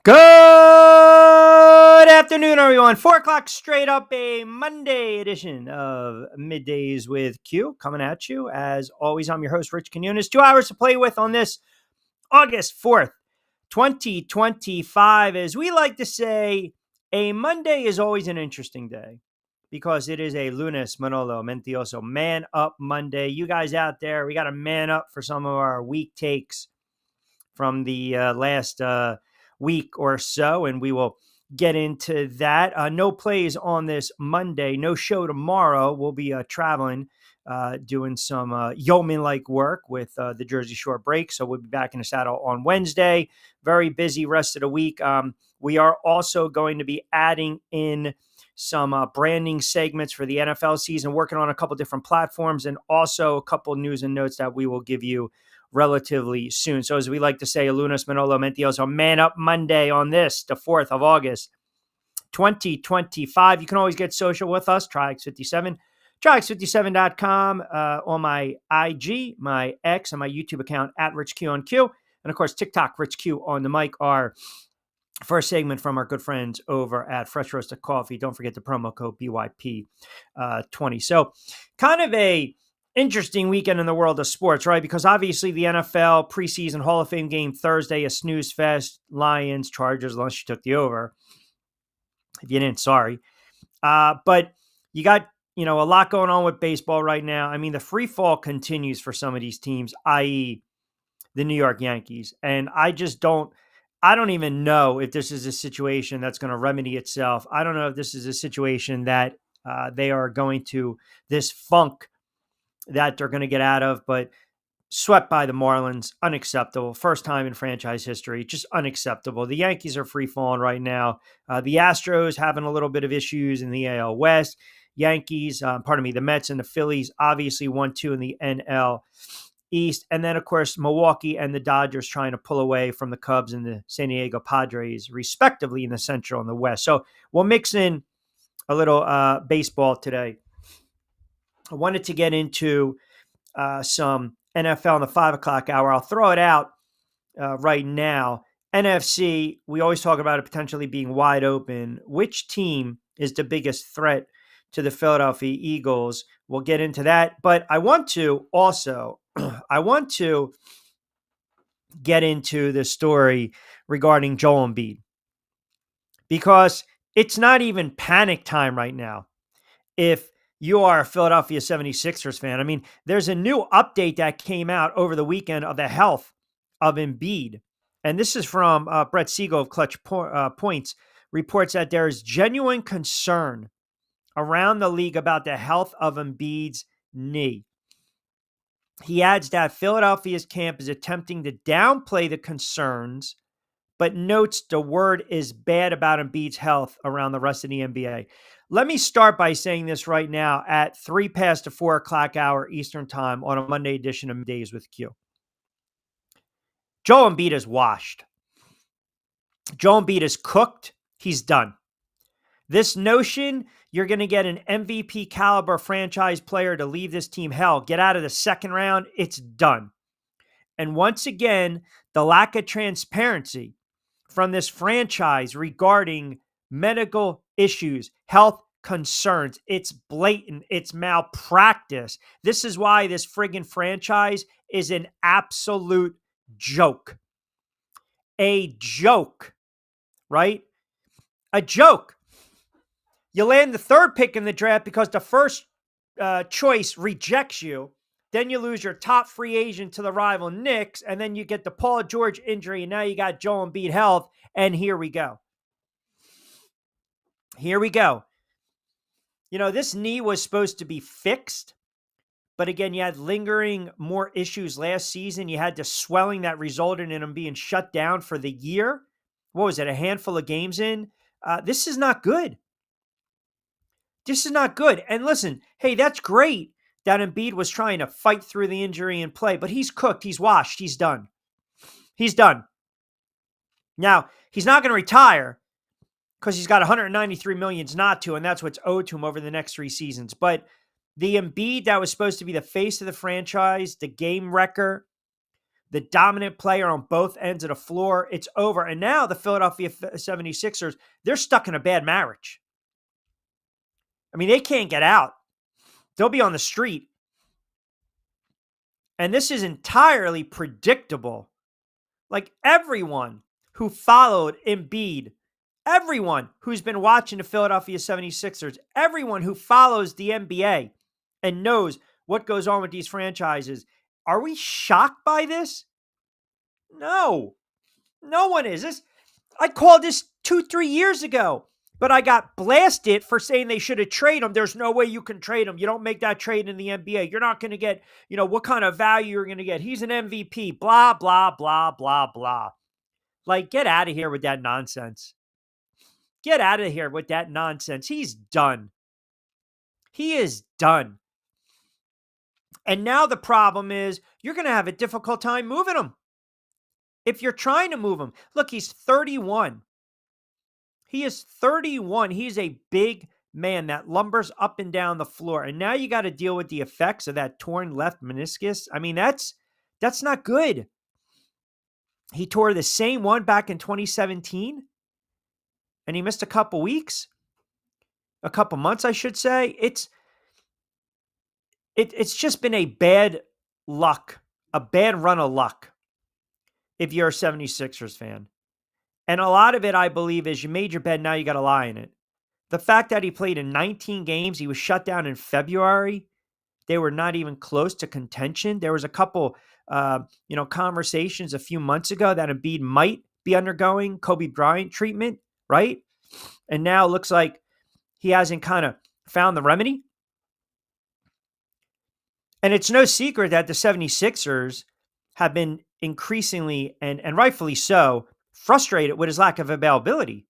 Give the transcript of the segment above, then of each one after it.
Good afternoon, everyone. 4 o'clock straight up, a Monday edition of Middays with Q coming at you. As always, I'm your host, Rich Quinones. 2 hours to play with on this August 4th, 2025. As we like to say, a Monday is always an interesting day because it is a lunes, Manolo, Mentiroso, man up Monday. You guys out there, we got to man up for some of our week takes from the last week or so, and we will get into that. No plays on this Monday, no show tomorrow. We'll be traveling, doing some yeoman-like work with the Jersey Shore break, so we'll be back in the saddle on Wednesday. Very busy rest of the week. We are also going to be adding in some branding segments for the NFL season, working on a couple different platforms, and also a couple news and notes that we will give you relatively soon. So as we like to say, lunes, Manolo, Mentiroso, man up Monday on this, the 4th of August, 2025. You can always get social with us, Triax57, Triax57.com, on my IG, my X, and my YouTube account at Rich Q on Q. And of course, TikTok, Rich Q on the mic, our first segment from our good friends over at Fresh Roasted Coffee. Don't forget the promo code BYP20. So kind of a interesting weekend in the world of sports, right? Because obviously the NFL preseason Hall of Fame game Thursday, a snooze fest, Lions, Chargers, unless you took the over. If you didn't, sorry. But you got, a lot going on with baseball right now. I mean, the free fall continues for some of these teams, i.e. the New York Yankees. And I don't even know if this is a situation that's going to remedy itself. I don't know if this is a situation that they are going to, this funk that they're going to get out of, but swept by the Marlins, unacceptable. First time in franchise history, just unacceptable. The Yankees are free falling right now. The Astros having a little bit of issues in the AL West. The Mets and the Phillies, obviously 1-2 in the NL East. And then, of course, Milwaukee and the Dodgers trying to pull away from the Cubs and the San Diego Padres, respectively, in the Central and the West. So we'll mix in a little baseball today. I wanted to get into some NFL in the 5 o'clock hour. I'll throw it out right now. NFC, we always talk about it potentially being wide open. Which team is the biggest threat to the Philadelphia Eagles? We'll get into that. But I want to also, get into the story regarding Joel Embiid, because it's not even panic time right now. If you are a Philadelphia 76ers fan, I mean, there's a new update that came out over the weekend of the health of Embiid. And this is from Brett Siegel of Clutch Points, reports that there is genuine concern around the league about the health of Embiid's knee. He adds that Philadelphia's camp is attempting to downplay the concerns, but notes the word is bad about Embiid's health around the rest of the NBA. Let me start by saying this right now at 3 past the 4 o'clock hour Eastern time on a Monday edition of Middays with Q. Joel Embiid is washed. Joel Embiid is cooked. He's done. This notion you're going to get an MVP caliber franchise player to leave this team, hell, get out of the second round, it's done. And once again, the lack of transparency from this franchise regarding medical issues, health concerns, it's blatant, it's malpractice. This is why this friggin' franchise is an absolute joke. A joke, right? A joke. You land the third pick in the draft because the first choice rejects you. Then you lose your top free agent to the rival Knicks, and then you get the Paul George injury, and now you got Joel Embiid health, and here we go. Here we go. This knee was supposed to be fixed, but again, you had lingering more issues last season. You had the swelling that resulted in him being shut down for the year. What was it, a handful of games in? This is not good. This is not good. And listen, hey, that's great that Embiid was trying to fight through the injury and play, but he's cooked, he's washed, he's done. He's done. Now, he's not going to retire because he's got $193 million not to, and that's what's owed to him over the next 3 seasons. But the Embiid that was supposed to be the face of the franchise, the game wrecker, the dominant player on both ends of the floor. It's over. And now the Philadelphia 76ers, they're stuck in a bad marriage. I mean, they can't get out. They'll be on the street. And this is entirely predictable. Like everyone who followed Embiid, everyone who's been watching the Philadelphia 76ers, everyone who follows the NBA and knows what goes on with these franchises, are we shocked by this? No. No one is. I called this 2-3 years ago, but I got blasted for saying they should have traded him. There's no way you can trade him. You don't make that trade in the NBA. You're not going to get, what kind of value you're going to get. He's an MVP, blah, blah, blah, blah, blah. Like, get out of here with that nonsense. Get out of here with that nonsense. He's done. He is done. And now the problem is you're going to have a difficult time moving him. If you're trying to move him, look, he's 31. He is 31. He's a big man that lumbers up and down the floor. And now you got to deal with the effects of that torn left meniscus. I mean, that's not good. He tore the same one back in 2017, and he missed a couple months, I should say. It's just been a bad run of luck if you're a 76ers fan. And a lot of it, I believe, is you made your bed, now you got to lie in it. The fact that he played in 19 games, he was shut down in February. They were not even close to contention. There was a couple, conversations a few months ago that Embiid might be undergoing Kobe Bryant treatment, right? And now it looks like he hasn't kind of found the remedy. And it's no secret that the 76ers have been increasingly, and rightfully so, frustrated with his lack of availability.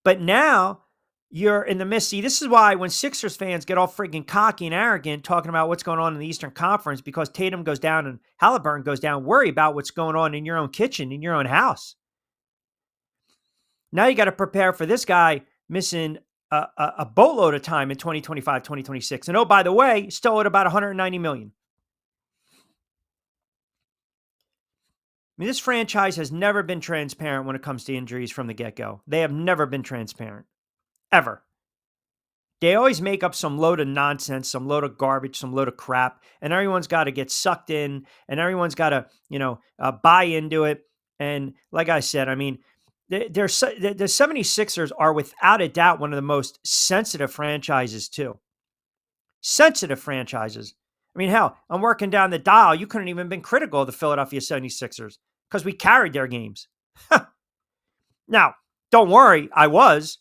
But now you're in the midst. See, this is why when Sixers fans get all freaking cocky and arrogant talking about what's going on in the Eastern Conference, because Tatum goes down and Halliburton goes down, worry about what's going on in your own kitchen, in your own house. Now you got to prepare for this guy missing a boatload of time in 2025, 2026. And oh, by the way, still at about $190 million. I mean, this franchise has never been transparent when it comes to injuries from the get-go. They have never been transparent. Ever. They always make up some load of nonsense, some load of garbage, some load of crap, and everyone's got to get sucked in, and everyone's got to, buy into it. And like I said, I mean, the 76ers are without a doubt one of the most sensitive franchises too. Sensitive franchises. I mean, hell, I'm working down the dial. You couldn't even been critical of the Philadelphia 76ers because we carried their games. Now, don't worry, I was.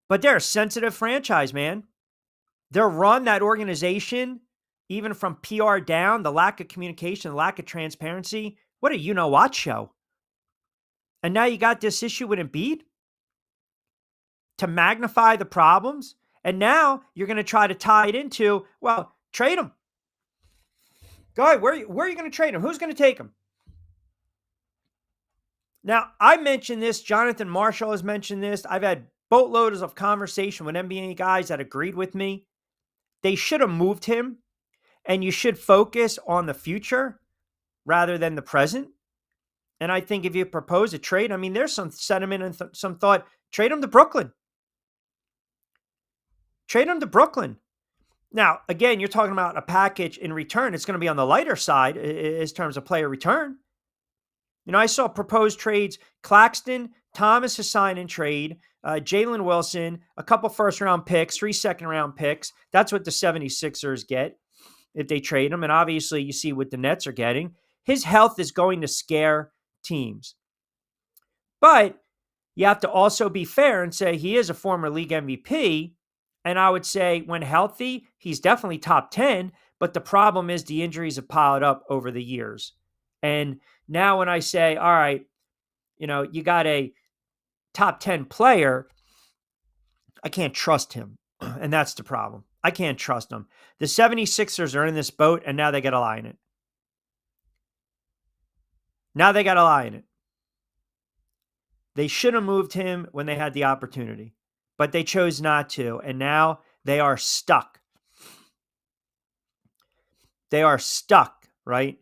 But they're a sensitive franchise, man. Their run, that organization, even from PR down, the lack of communication, the lack of transparency, what a you-know-what show. And now you got this issue with Embiid to magnify the problems. And now you're going to try to tie it into, well, trade him. Go ahead. Where are you going to trade him? Who's going to take him? Now, I mentioned this. Jonathan Marshall has mentioned this. I've had boatloads of conversation with NBA guys that agreed with me. They should have moved him, and you should focus on the future rather than the present. And I think if you propose a trade, I mean, there's some sentiment and some thought, trade him to Brooklyn. Trade him to Brooklyn. Now, again, you're talking about a package in return. It's going to be on the lighter side in terms of player return. I saw proposed trades, Claxton, Thomas is sign and trade, Jalen Wilson, a couple first-round picks, 3 second-round picks. That's what the 76ers get if they trade him. And obviously, you see what the Nets are getting. His health is going to scare teams. But you have to also be fair and say he is a former league MVP. And I would say when healthy, he's definitely top 10. But the problem is the injuries have piled up over the years. And now when I say, all right, you got a top 10 player, I can't trust him. And that's the problem. I can't trust him. The 76ers are in this boat, and now they got to lie in it. They should have moved him when they had the opportunity, but they chose not to, and now they are stuck. They are stuck, right,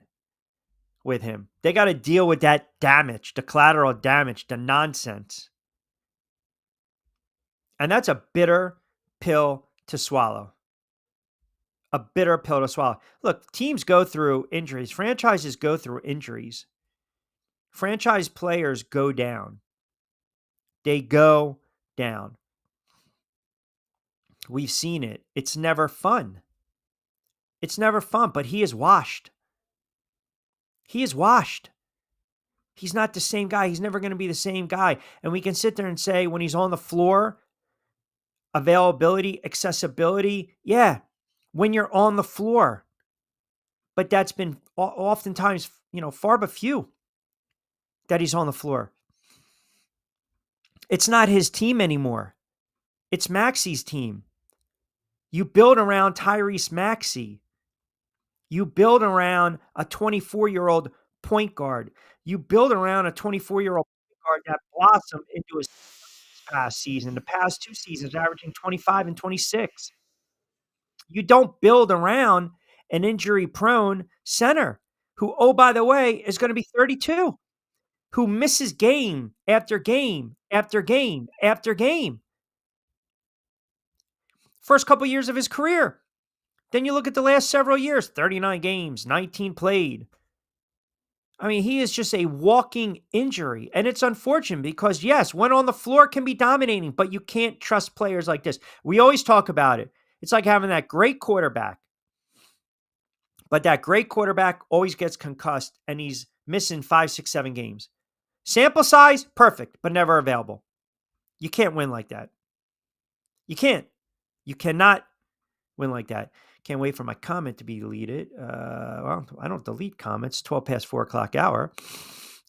with him. They got to deal with that damage, the collateral damage, the nonsense. And that's a bitter pill to swallow. A bitter pill to swallow. Look, teams go through injuries. Franchises go through injuries. Franchise players go down. They go down. We've seen it. It's never fun. It's never fun, but he is washed. He is washed. He's not the same guy. He's never going to be the same guy. And we can sit there and say when he's on the floor, availability, accessibility, yeah, when you're on the floor. But that's been oftentimes, far but few that he's on the floor. It's not his team anymore. It's Maxey's team. You build around Tyrese Maxey. You build around a 24-year-old point guard. You build around a 24-year-old point guard that blossomed into his past season, the past 2 seasons, averaging 25 and 26. You don't build around an injury-prone center who, oh, by the way, is going to be 32, who misses game after game after game after game. First couple years of his career. Then you look at the last several years, 39 games, 19 played. I mean, he is just a walking injury. And it's unfortunate because, yes, when on the floor can be dominating, but you can't trust players like this. We always talk about it. It's like having that great quarterback. But that great quarterback always gets concussed and he's missing 5, 6, 7 games. Sample size, perfect, but never available. You can't win like that. You can't. You cannot win like that. Can't wait for my comment to be deleted. Well, I don't delete comments. 12 past 4 o'clock hour.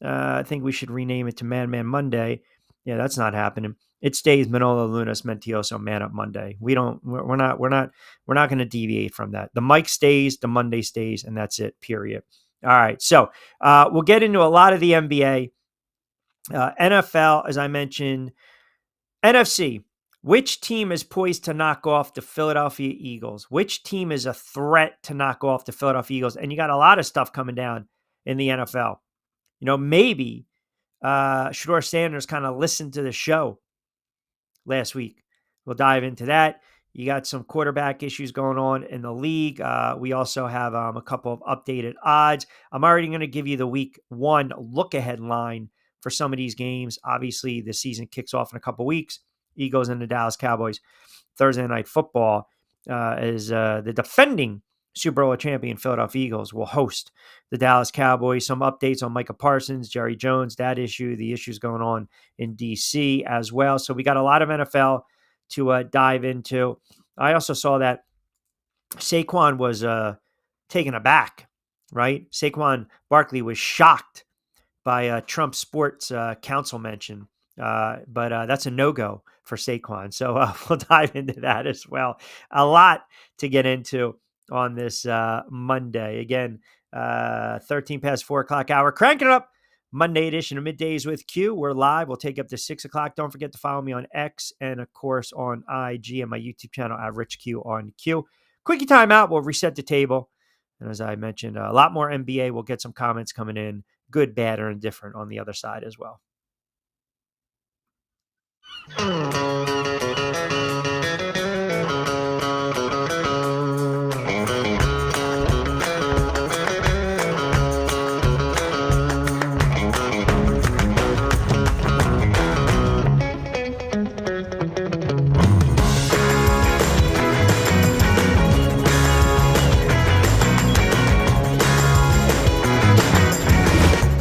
I think we should rename it to Man Monday. Yeah, that's not happening. It stays Manolo Lunas Mentiroso Man Up Monday. We're not going to deviate from that. The mic stays, the Monday stays, and that's it. Period. All right. So we'll get into a lot of the NBA, NFL, as I mentioned, NFC. Which team is poised to knock off the Philadelphia Eagles? Which team is a threat to knock off the Philadelphia Eagles? And you got a lot of stuff coming down in the NFL. Maybe Shedeur Sanders kind of listened to the show last week. We'll dive into that. You got some quarterback issues going on in the league. We also have a couple of updated odds. I'm already going to give you the week 1 look-ahead line for some of these games. Obviously, the season kicks off in a couple weeks. Eagles and the Dallas Cowboys. Thursday Night Football is the defending Super Bowl champion Philadelphia Eagles will host the Dallas Cowboys. Some updates on Micah Parsons, Jerry Jones, that issue, the issues going on in D.C. as well. So we got a lot of NFL to dive into. I also saw that Saquon was taken aback, right? Saquon Barkley was shocked by Trump Sports Council mention. But that's a no-go for Saquon. So we'll dive into that as well. A lot to get into on this Monday. Again, 13 past 4 o'clock hour. Crank it up. Monday edition of Middays with Q. We're live. We'll take up to 6 o'clock. Don't forget to follow me on X and, of course, on IG and my YouTube channel at Rich Q on Q. Quickie timeout. We'll reset the table. And as I mentioned, a lot more NBA. We'll get some comments coming in, good, bad, or indifferent on the other side as well.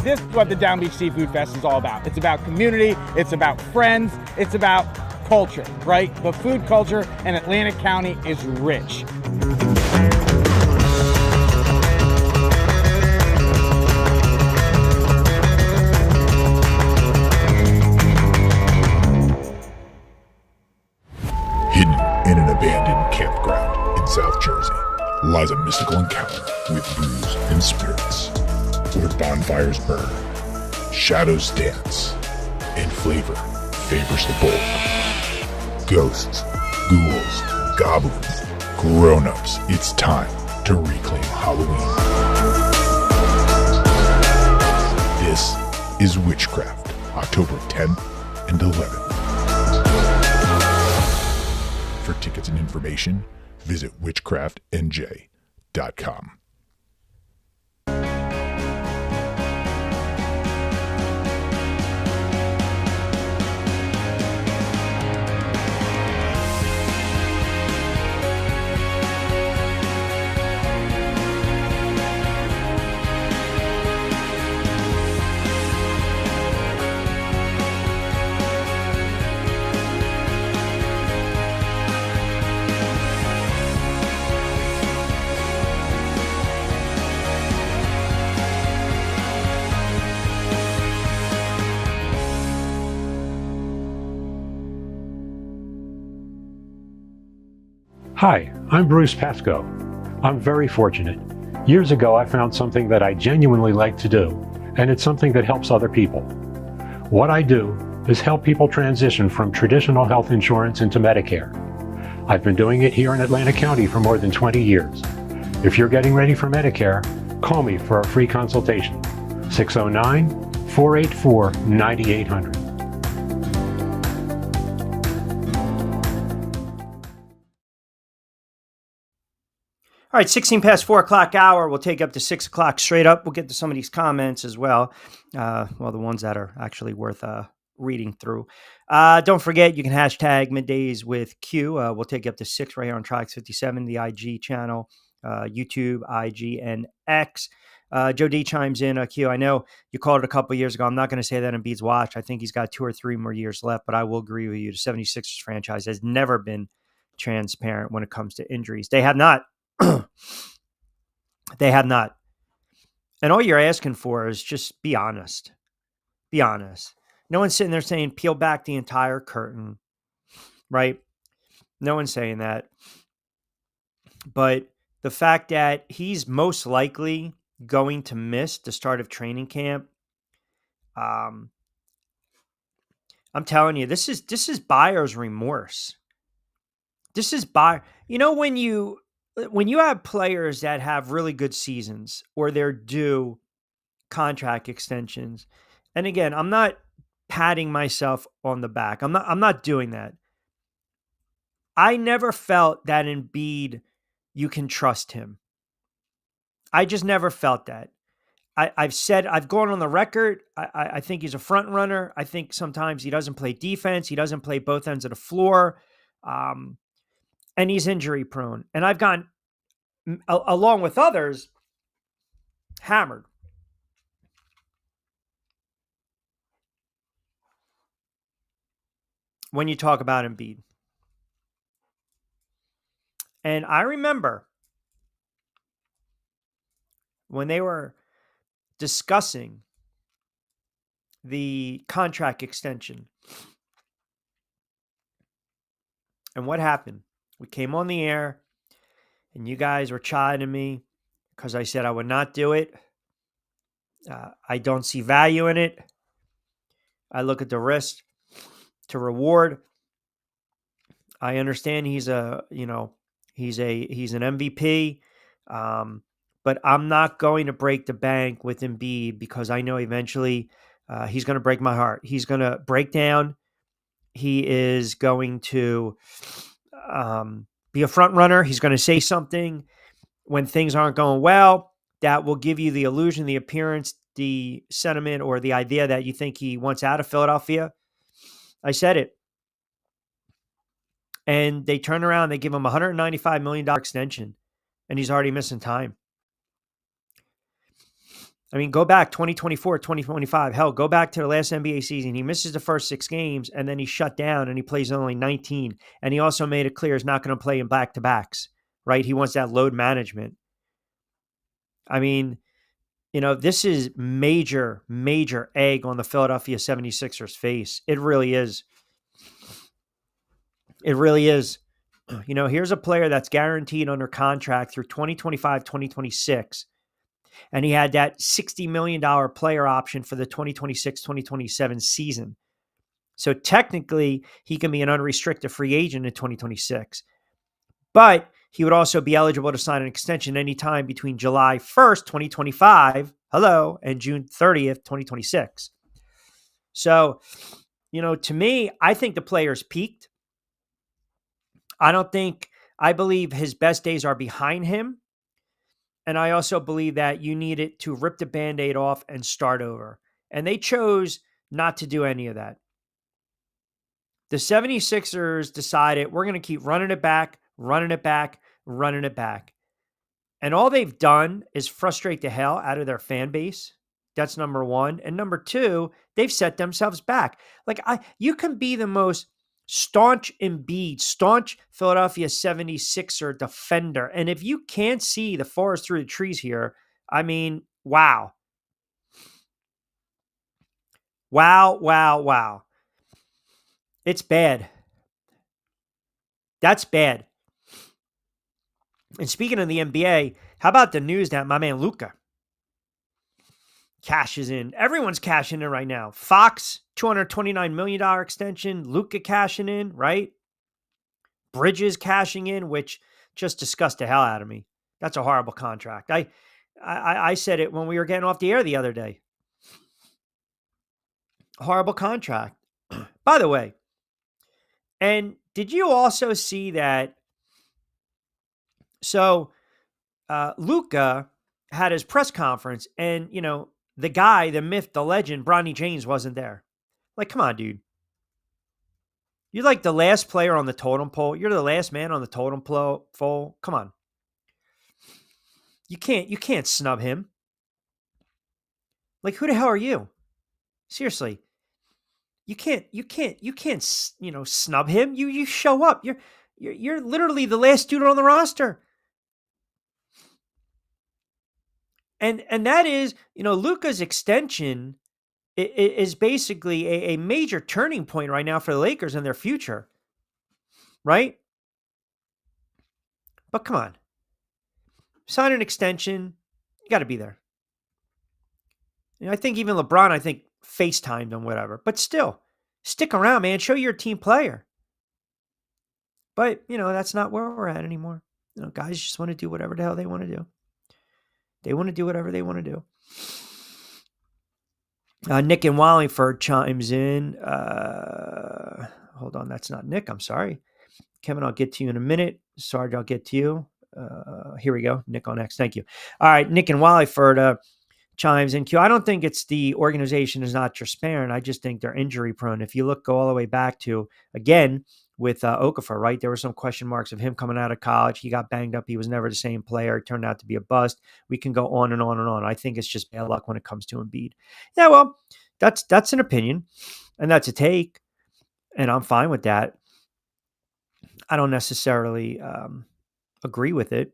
This is what the Down Beach Seafood Fest is all about. It's about community, it's about friends, it's about culture, right? The food culture in Atlantic County is rich. Hidden in an abandoned campground in South Jersey lies a mystical encounter with booze and spirits, where bonfires burn, shadows dance, and flavor favors the bold. Ghosts, ghouls, goblins, grown-ups, it's time to reclaim Halloween. This is Witchcraft, October 10th and 11th. For tickets and information, visit witchcraftnj.com. Hi, I'm Bruce Pesco. I'm very fortunate. Years ago, I found something that I genuinely like to do, and it's something that helps other people. What I do is help people transition from traditional health insurance into Medicare. I've been doing it here in Atlantic County for more than 20 years. If you're getting ready for Medicare, call me for a free consultation. 609-484-9800. All right, 16 past 4 o'clock hour. We'll take up to 6 o'clock straight up. We'll get to some of these comments as well. The ones that are actually worth reading through. Don't forget, you can hashtag Middays with Q. We'll take you up to 6 right here on Triax57, the IG channel, YouTube, IG, and X. Joe D chimes in, Q, I know you called it a couple years ago. I'm not going to say that Embiid's watch. I think he's got 2 or 3 more years left, but I will agree with you. The 76ers franchise has never been transparent when it comes to injuries. They have not. They have not. And all you're asking for is just be honest. Be honest. No one's sitting there saying peel back the entire curtain, right? No one's saying that. But the fact that he's most likely going to miss the start of training camp, I'm telling you, this is buyer's remorse. This is buyer. You know, when you have players that have really good seasons or they're due contract extensions, and again, I'm not patting myself on the back. I'm not doing that. I never felt that Embiid, you can trust him. I just never felt that. I've gone on the record. I think he's a front runner. I think sometimes he doesn't play defense. He doesn't play both ends of the floor. And he's injury prone. And I've gone, along with others, hammered. When you talk about Embiid. And I remember when they were discussing the contract extension. And what happened? We came on the air and you guys were chiding me because I said I would not do it. I don't see value in it. I look at the risk to reward. I understand he's an MVP. But I'm not going to break the bank with Embiid because I know eventually he's going to break my heart. He's going to break down. He is going to be a front runner. He's going to say something when things aren't going well that will give you the illusion, the appearance, the sentiment, or the idea that you think he wants out of Philadelphia. I said it. And they turn around, they give him a $195 million extension, and he's already missing time. I mean, go back 2024, 2025. Hell, go back to the last NBA season. He misses the first 6 games, and then he's shut down, and he plays only 19. And he also made it clear he's not going to play in back-to-backs, right? He wants that load management. I mean, this is major, major egg on the Philadelphia 76ers face. It really is. It really is. Here's a player that's guaranteed under contract through 2025, 2026. And he had that $60 million player option for the 2026-2027 season. So technically, he can be an unrestricted free agent in 2026. But he would also be eligible to sign an extension anytime between July 1st, 2025, and June 30th, 2026. So, to me, I think the player's peaked. I believe his best days are behind him. And I also believe that you needed to rip the Band-Aid off and start over. And they chose not to do any of that. The 76ers decided we're going to keep running it back, running it back, running it back. And all they've done is frustrate the hell out of their fan base. That's number one. And number two, they've set themselves back. You can be the most staunch Embiid, staunch Philadelphia 76er defender. And if you can't see the forest through the trees here, I mean, wow. Wow, wow, wow. It's bad. That's bad. And speaking of the NBA, how about the news that my man Luka cashes in? Everyone's cashing in right now. Fox, $229 million extension. Luka cashing in, right? Bridges cashing in, which just disgusts the hell out of me. That's a horrible contract. I said it when we were getting off the air the other day. Horrible contract. By the way, and did you also see that? So Luka had his press conference, and the guy, the myth, the legend, Bronny James wasn't there. Like, come on, dude. You're like the last player on the totem pole. You're the last man on the totem pole. Come on. You can't snub him. Like, who the hell are you? Seriously. You can't snub him. You show up. You're literally the last dude on the roster. And that is, Luka's extension is basically a major turning point right now for the Lakers and their future. Right? But come on. Sign an extension. You got to be there. I think even LeBron, FaceTimed him, whatever. But still, stick around, man. Show you're a team player. But, that's not where we're at anymore. Guys just want to do whatever the hell they want to do. They want to do whatever they want to do. Nick in Wallingford chimes in. Hold on, that's not Nick. I'm sorry. Kevin, I'll get to you in a minute. Sarge, I'll get to you. Here we go. Nick on X. Thank you. All right, Nick in Wallingford chimes in. Q, I don't think it's the organization is not transparent. I just think they're injury prone. If you go all the way back to, again, with Okafor, right? There were some question marks of him coming out of college. He got banged up. He was never the same player. It turned out to be a bust. We can go on and on and on. I think it's just bad luck when it comes to Embiid. Yeah, well, that's an opinion, and that's a take, and I'm fine with that. I don't necessarily agree with it.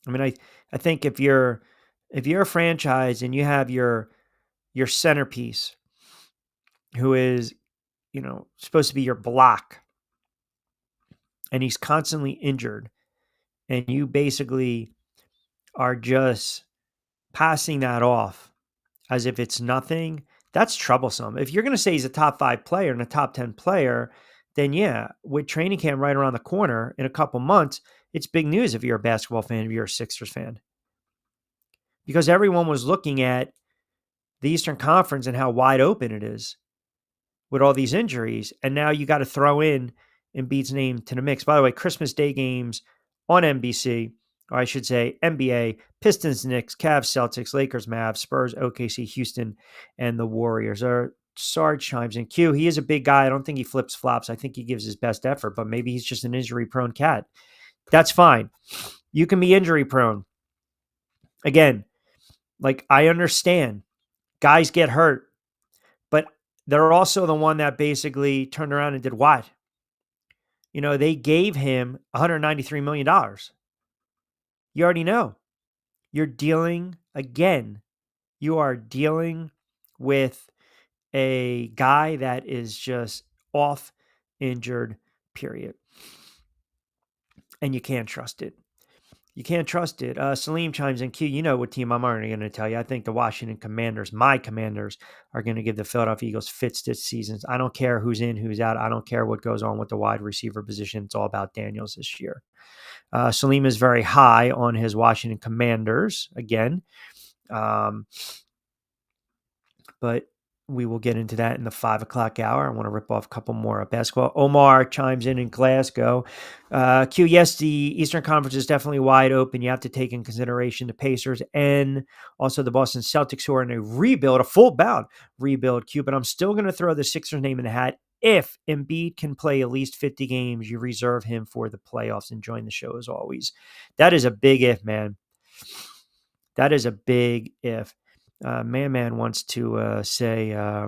I mean, I think if you're a franchise and you have your centerpiece, who is supposed to be your block, and he's constantly injured, and you basically are just passing that off as if it's nothing, that's troublesome. If you're going to say he's a top 5 player and a top 10 player, then yeah, with training camp right around the corner in a couple months, it's big news if you're a basketball fan, if you're a Sixers fan. Because everyone was looking at the Eastern Conference and how wide open it is with all these injuries. And now you got to throw in Embiid's name to the mix. By the way, Christmas Day games on NBC, or I should say NBA, Pistons, Knicks, Cavs, Celtics, Lakers, Mavs, Spurs, OKC, Houston, and the Warriors. Sarge chimes in. Q, he is a big guy. I don't think he flips flops. I think he gives his best effort, but maybe he's just an injury-prone cat. That's fine. You can be injury-prone. Again, I understand. Guys get hurt. But they're also the one that basically turned around and did what? They gave him $193 million. You already know. You're dealing, again, you are dealing with a guy that is just off, injured, period. And you can't trust it. You can't trust it. Salim chimes in. Q, you know what team I'm already going to tell you. I think the Washington Commanders, my Commanders, are going to give the Philadelphia Eagles fits this season. I don't care who's in, who's out. I don't care what goes on with the wide receiver position. It's all about Daniels this year. Salim is very high on his Washington Commanders again. But we will get into that in the 5 o'clock hour. I want to rip off a couple more basketball. Omar chimes in Glasgow. Q, yes, the Eastern Conference is definitely wide open. You have to take in consideration the Pacers and also the Boston Celtics, who are in a rebuild, a full-bound rebuild, Q. But I'm still going to throw the Sixers name in the hat. If Embiid can play at least 50 games, you reserve him for the playoffs. And join the show as always. That is a big if, man. That is a big if. Man wants to say, I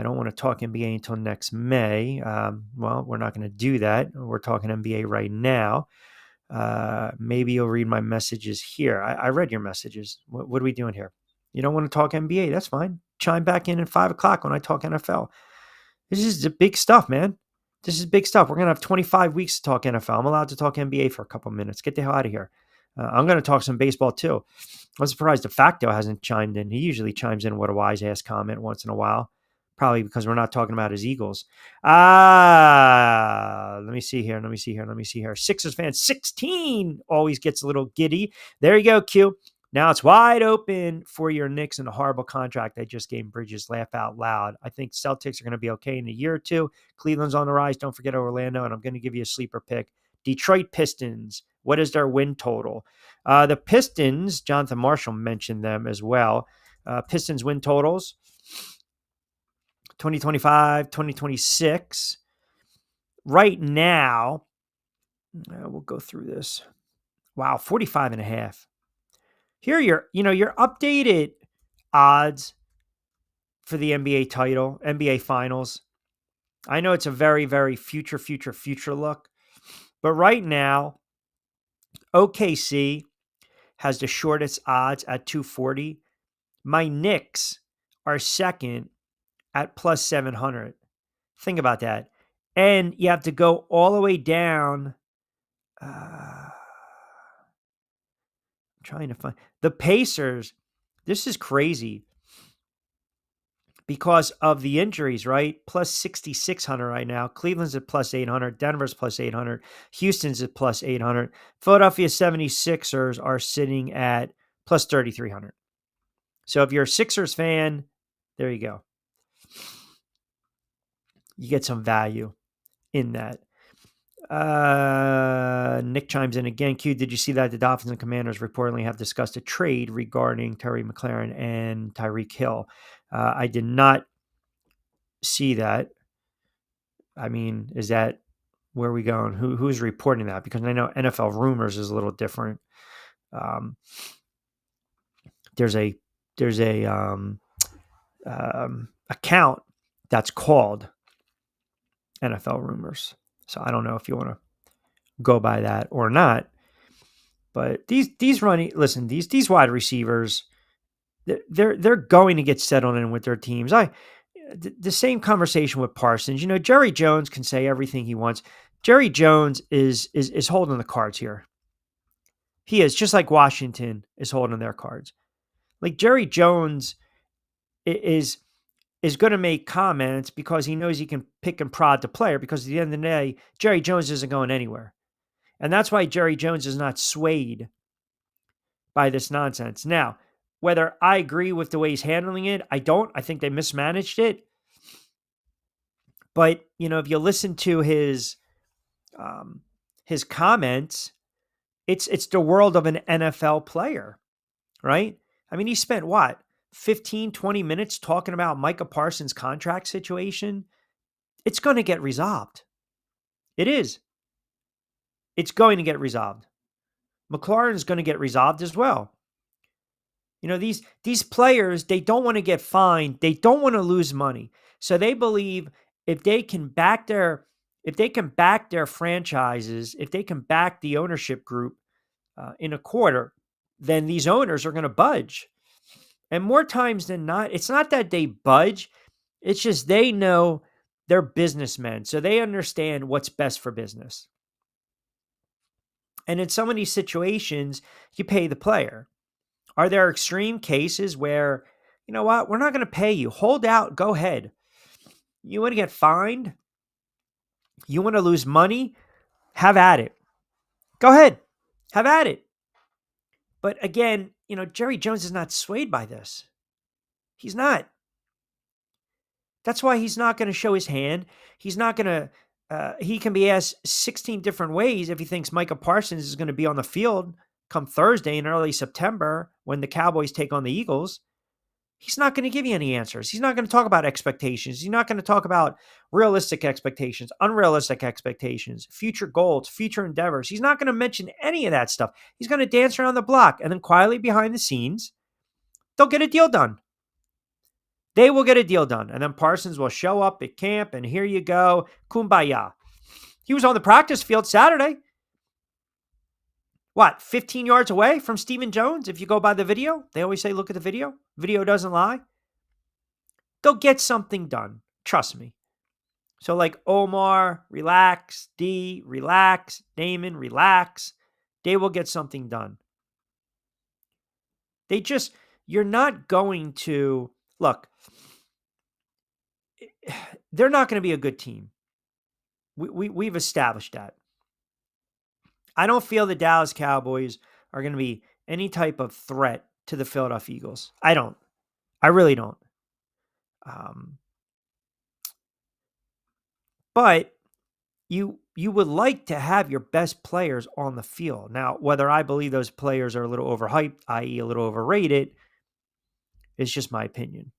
don't want to talk NBA until next May. Well, we're not going to do that. We're talking NBA right now. Maybe you'll read my messages here. I read your messages. What are we doing here? You don't want to talk NBA? That's fine. Chime back in at 5 o'clock when I talk NFL. This is the big stuff, man. This is big stuff. We're going to have 25 weeks to talk NFL. I'm allowed to talk NBA for a couple minutes. Get the hell out of here. I'm going to talk some baseball too. I'm surprised DeFacto hasn't chimed in. He usually chimes in with a wise ass comment once in a while. Probably because we're not talking about his Eagles. Let me see here. Sixers fan 16 always gets a little giddy. There you go, Q. Now it's wide open for your Knicks and a horrible contract they just gave Bridges. Laugh out loud. I think Celtics are going to be okay in a year or two. Cleveland's on the rise. Don't forget Orlando. And I'm going to give you a sleeper pick. Detroit Pistons. What is their win total? The Pistons, Jonathan Marshall mentioned them as well. Pistons win totals, 2025, 2026. Right now, we'll go through this. Wow, 45.5. Here are your updated odds for the NBA title, NBA Finals. I know it's a very, very future look. But right now, OKC has the shortest odds at 240. My Knicks are second at plus 700. Think about that. And you have to go all the way down. I'm trying to find the Pacers. This is crazy because of the injuries, right? Plus 6,600 right now. Cleveland's at plus 800. Denver's plus 800. Houston's at plus 800. Philadelphia 76ers are sitting at plus 3,300. So if you're a Sixers fan, there you go. You get some value in that. Nick chimes in again. Q, did you see that the Dolphins and Commanders reportedly have discussed a trade regarding Terry McLaurin and Tyreek Hill? I did not see that. I mean, is that where are we going? Who's reporting that? Because I know NFL Rumors is a little different. There's a account that's called NFL Rumors. So I don't know if you want to go by that or not. But these wide receivers, they're going to get settled in with their teams. The same conversation with Parsons. Jerry Jones can say everything he wants. Jerry Jones is holding the cards here. He is, just like Washington is holding their cards. Like Jerry Jones is going to make comments because he knows he can pick and prod the player, because at the end of the day, Jerry Jones isn't going anywhere. And that's why Jerry Jones is not swayed by this nonsense. Now, whether I agree with the way he's handling it, I don't. I think they mismanaged it. But, if you listen to his comments, it's the world of an NFL player, right? I mean, he spent 15, 20 minutes talking about Micah Parsons' contract situation. It's going to get resolved. It is. It's going to get resolved. McLaurin is going to get resolved as well. These players, they don't want to get fined. They don't want to lose money. So they believe if they can back their franchises, if they can back the ownership group in a quarter, then these owners are going to budge. And more times than not, it's not that they budge. It's just they know they're businessmen. So they understand what's best for business. And in some of these situations, you pay the player. Are there extreme cases where, you know what, we're not going to pay you? Hold out, go ahead. You want to get fined? You want to lose money? Have at it. Go ahead. Have at it. But again, Jerry Jones is not swayed by this. He's not. That's why he's not going to show his hand. He's not going to, he can be asked 16 different ways if he thinks Micah Parsons is going to be on the field come Thursday in early September when the Cowboys take on the Eagles. He's not going to give you any answers. He's not going to talk about expectations. He's not going to talk about realistic expectations, unrealistic expectations, future goals, future endeavors. He's not going to mention any of that stuff. He's going to dance around the block, and then quietly behind the scenes, they'll get a deal done. They will get a deal done. And then Parsons will show up at camp, and here you go. Kumbaya. He was on the practice field Saturday. 15 yards away from Stephen Jones? If you go by the video, they always say, look at the video. Video doesn't lie. They'll get something done. Trust me. So like Omar, relax. D, relax. Damon, relax. They will get something done. You're not going to, look, they're not going to be a good team. We've established that. I don't feel the Dallas Cowboys are going to be any type of threat to the Philadelphia Eagles. I don't. I really don't. But you would like to have your best players on the field. Now, whether I believe those players are a little overhyped, i.e. a little overrated, is just my opinion.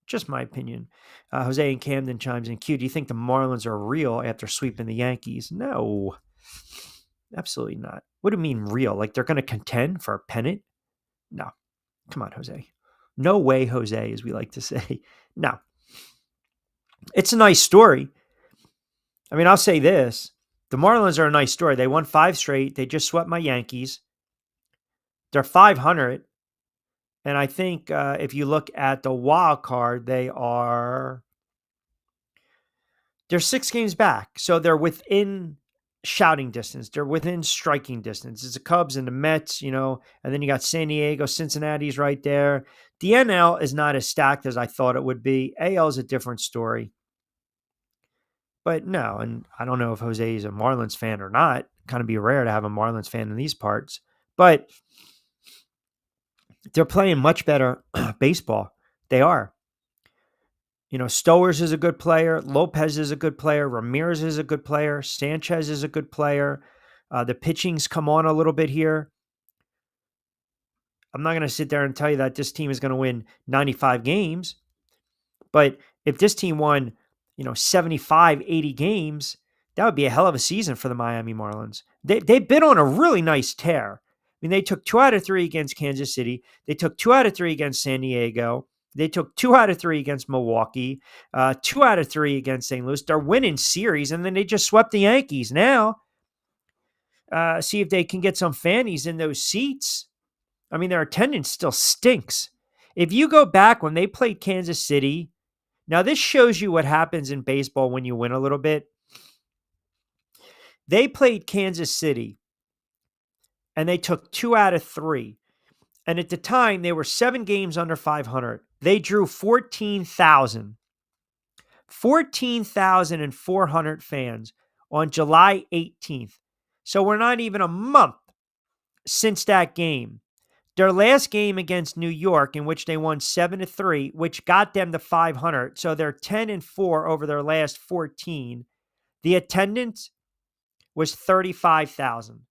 Just my opinion. Jose in Camden chimes in. Q, do you think the Marlins are real after sweeping the Yankees? No. Absolutely not. What do you mean real? Like they're going to contend for a pennant? No. Come on, Jose. No way, Jose, as we like to say. No. It's a nice story. I mean, I'll say this. The Marlins are a nice story. They won 5 straight. They just swept my Yankees. They're 500. And I think if you look at the wild card, they're 6 games back. So they're within shouting distance. They're within striking distance. It's the Cubs and the Mets, and then you got San Diego, Cincinnati's right there. The NL is not as stacked as I thought it would be. AL is a different story. But no, and I don't know if Jose is a Marlins fan or not. Kind of be rare to have a Marlins fan in these parts. But they're playing much better baseball. They are. Stowers is a good player. Lopez is a good player. Ramirez is a good player. Sanchez is a good player. The pitching's come on a little bit here. I'm not going to sit there and tell you that this team is going to win 95 games. But if this team won, 75, 80 games, that would be a hell of a season for the Miami Marlins. They've been on a really nice tear. I mean, they took 2 out of 3 against Kansas City. They took 2 out of 3 against San Diego. They took 2 out of 3 against Milwaukee, 2 out of 3 against St. Louis. They're winning series, and then they just swept the Yankees. Now, see if they can get some fannies in those seats. I mean, their attendance still stinks. If you go back when they played Kansas City, now this shows you what happens in baseball when you win a little bit. They played Kansas City, and they took 2 out of 3. And at the time, they were 7 games under 500. They drew 14,400 fans on July 18th. So we're not even a month since that game. Their last game against New York, in which they won 7-3, which got them to 500. So they're 10-4 over their last 14. The attendance was 35,000.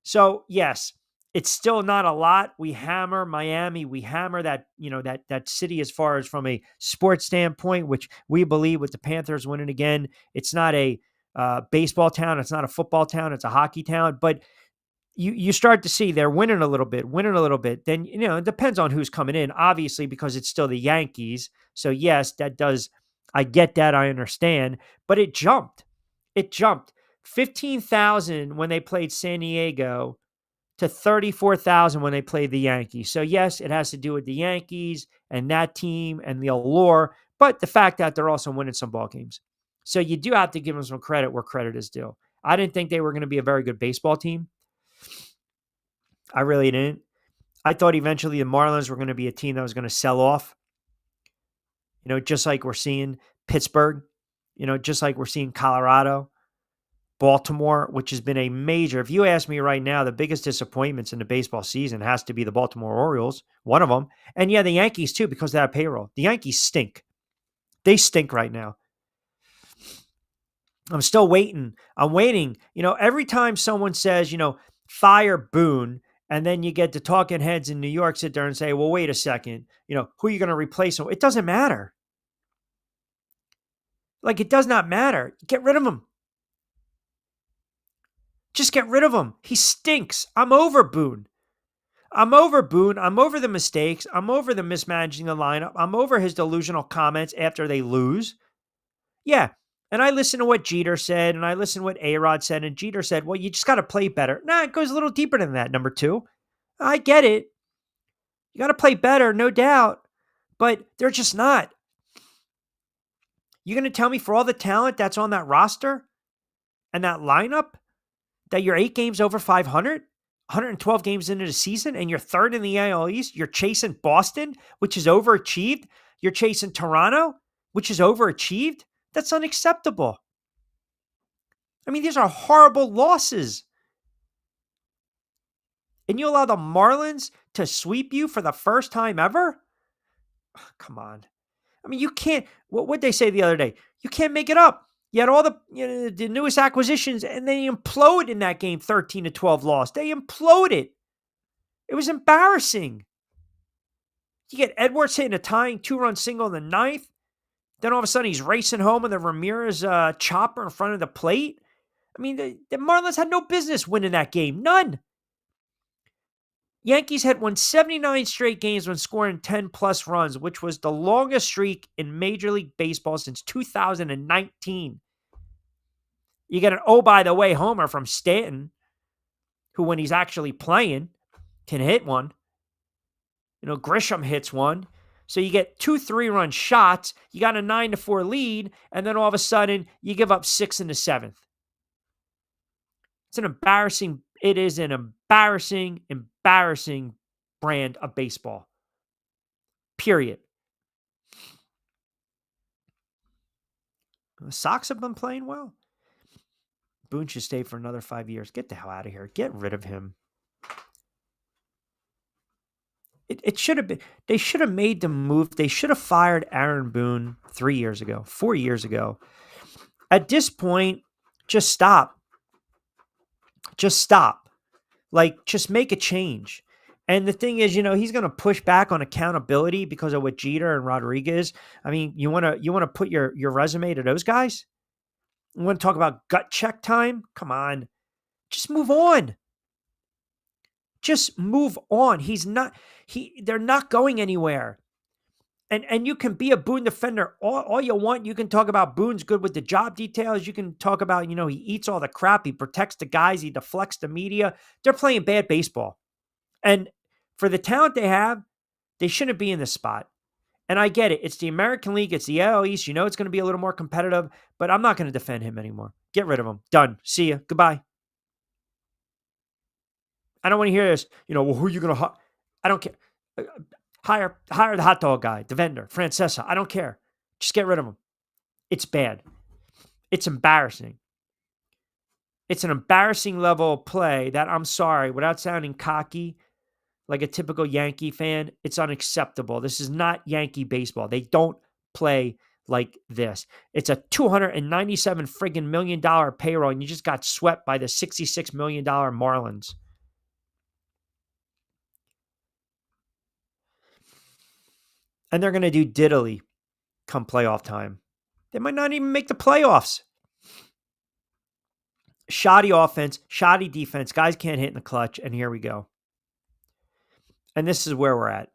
So yes, it's still not a lot. We hammer Miami. We hammer that, that city as far as from a sports standpoint, which we believe with the Panthers winning again. It's not a baseball town. It's not a football town. It's a hockey town. But you start to see they're winning a little bit. Then, it depends on who's coming in, obviously, because it's still the Yankees. So yes, I get that. I understand. But it jumped. 15,000 when they played San Diego to 34,000 when they played the Yankees. So yes, it has to do with the Yankees and that team and the allure, but the fact that they're also winning some ball games. So you do have to give them some credit where credit is due. I didn't think they were going to be a very good baseball team. I really didn't. I thought eventually the Marlins were going to be a team that was going to sell off, just like we're seeing Pittsburgh, just like we're seeing Colorado, Baltimore, which has been a major, if you ask me right now, the biggest disappointments in the baseball season has to be the Baltimore Orioles, one of them. And yeah, the Yankees too, because they have payroll. The Yankees stink. They stink right now. I'm still waiting. I'm waiting. Every time someone says, fire Boone, and then you get the talking heads in New York sit there and say, well, wait a second, who are you going to replace him? It doesn't matter. Like, it does not matter. Get rid of him. Just get rid of him. He stinks. I'm over Boone. I'm over Boone. I'm over the mistakes. I'm over the mismanaging the lineup. I'm over his delusional comments after they lose. Yeah. And I listen to what Jeter said, and I listen to what A-Rod said, and Jeter said, well, you just got to play better. Nah, it goes a little deeper than that, number two. I get it. You got to play better, no doubt. But they're just not. You're going to tell me for all the talent that's on that roster and that lineup that you're 8 games over 500, 112 games into the season, and you're third in the AL East? You're chasing Boston, which is overachieved. You're chasing Toronto, which is overachieved. That's unacceptable. I mean, these are horrible losses. And you allow the Marlins to sweep you for the first time ever? Oh, come on. I mean, you can't. What would they say the other day? You can't make it up. You had all the the newest acquisitions, and they implode in that game, 13-12 loss. They imploded. It was embarrassing. You get Edwards hitting a tying 2-run single in the ninth. Then all of a sudden he's racing home with a Ramirez chopper in front of the plate. I mean, the Marlins had no business winning that game. None. Yankees had won 79 straight games when scoring 10-plus runs, which was the longest streak in Major League Baseball since 2019. You get an by the way homer from Stanton, who when he's actually playing can hit one. Grisham hits one. So you get 2 3-run shots, you got a 9-4 lead, and then all of a sudden you give up 6 in the 7th. It is an embarrassing brand of baseball. Period. The Sox have been playing well. Boone should stay for another 5 years. Get the hell out of here. Get rid of him. It should have been, they should have made the move. They should have fired Aaron Boone 3 years ago, 4 years ago. At this point, just stop. Just stop. Like, just make a change. And the thing is, he's going to push back on accountability because of what Jeter and Rodriguez. I mean, you want to put your resume to those guys? You want to talk about gut check time? Come on. Just move on. Just move on. They're not going anywhere. And you can be a Boone defender all you want. You can talk about Boone's good with the job details. You can talk about, he eats all the crap. He protects the guys. He deflects the media. They're playing bad baseball. And for the talent they have, they shouldn't be in this spot. And I get it. It's the American League. It's the AL East. It's going to be a little more competitive, but I'm not going to defend him anymore. Get rid of him. Done. See ya. Goodbye. I don't want to hear this. Well, who are you going to I don't care. Hire the hot dog guy, the vendor, Francesa. I don't care. Just get rid of him. It's bad. It's embarrassing. It's an embarrassing level of play that, I'm sorry, without sounding cocky, like a typical Yankee fan, it's unacceptable. This is not Yankee baseball. They don't play like this. It's a $297 friggin' million payroll, and you just got swept by the $66 million Marlins. And they're going to do diddly come playoff time. They might not even make the playoffs. Shoddy offense, shoddy defense. Guys can't hit in the clutch, and here we go. And this is where we're at.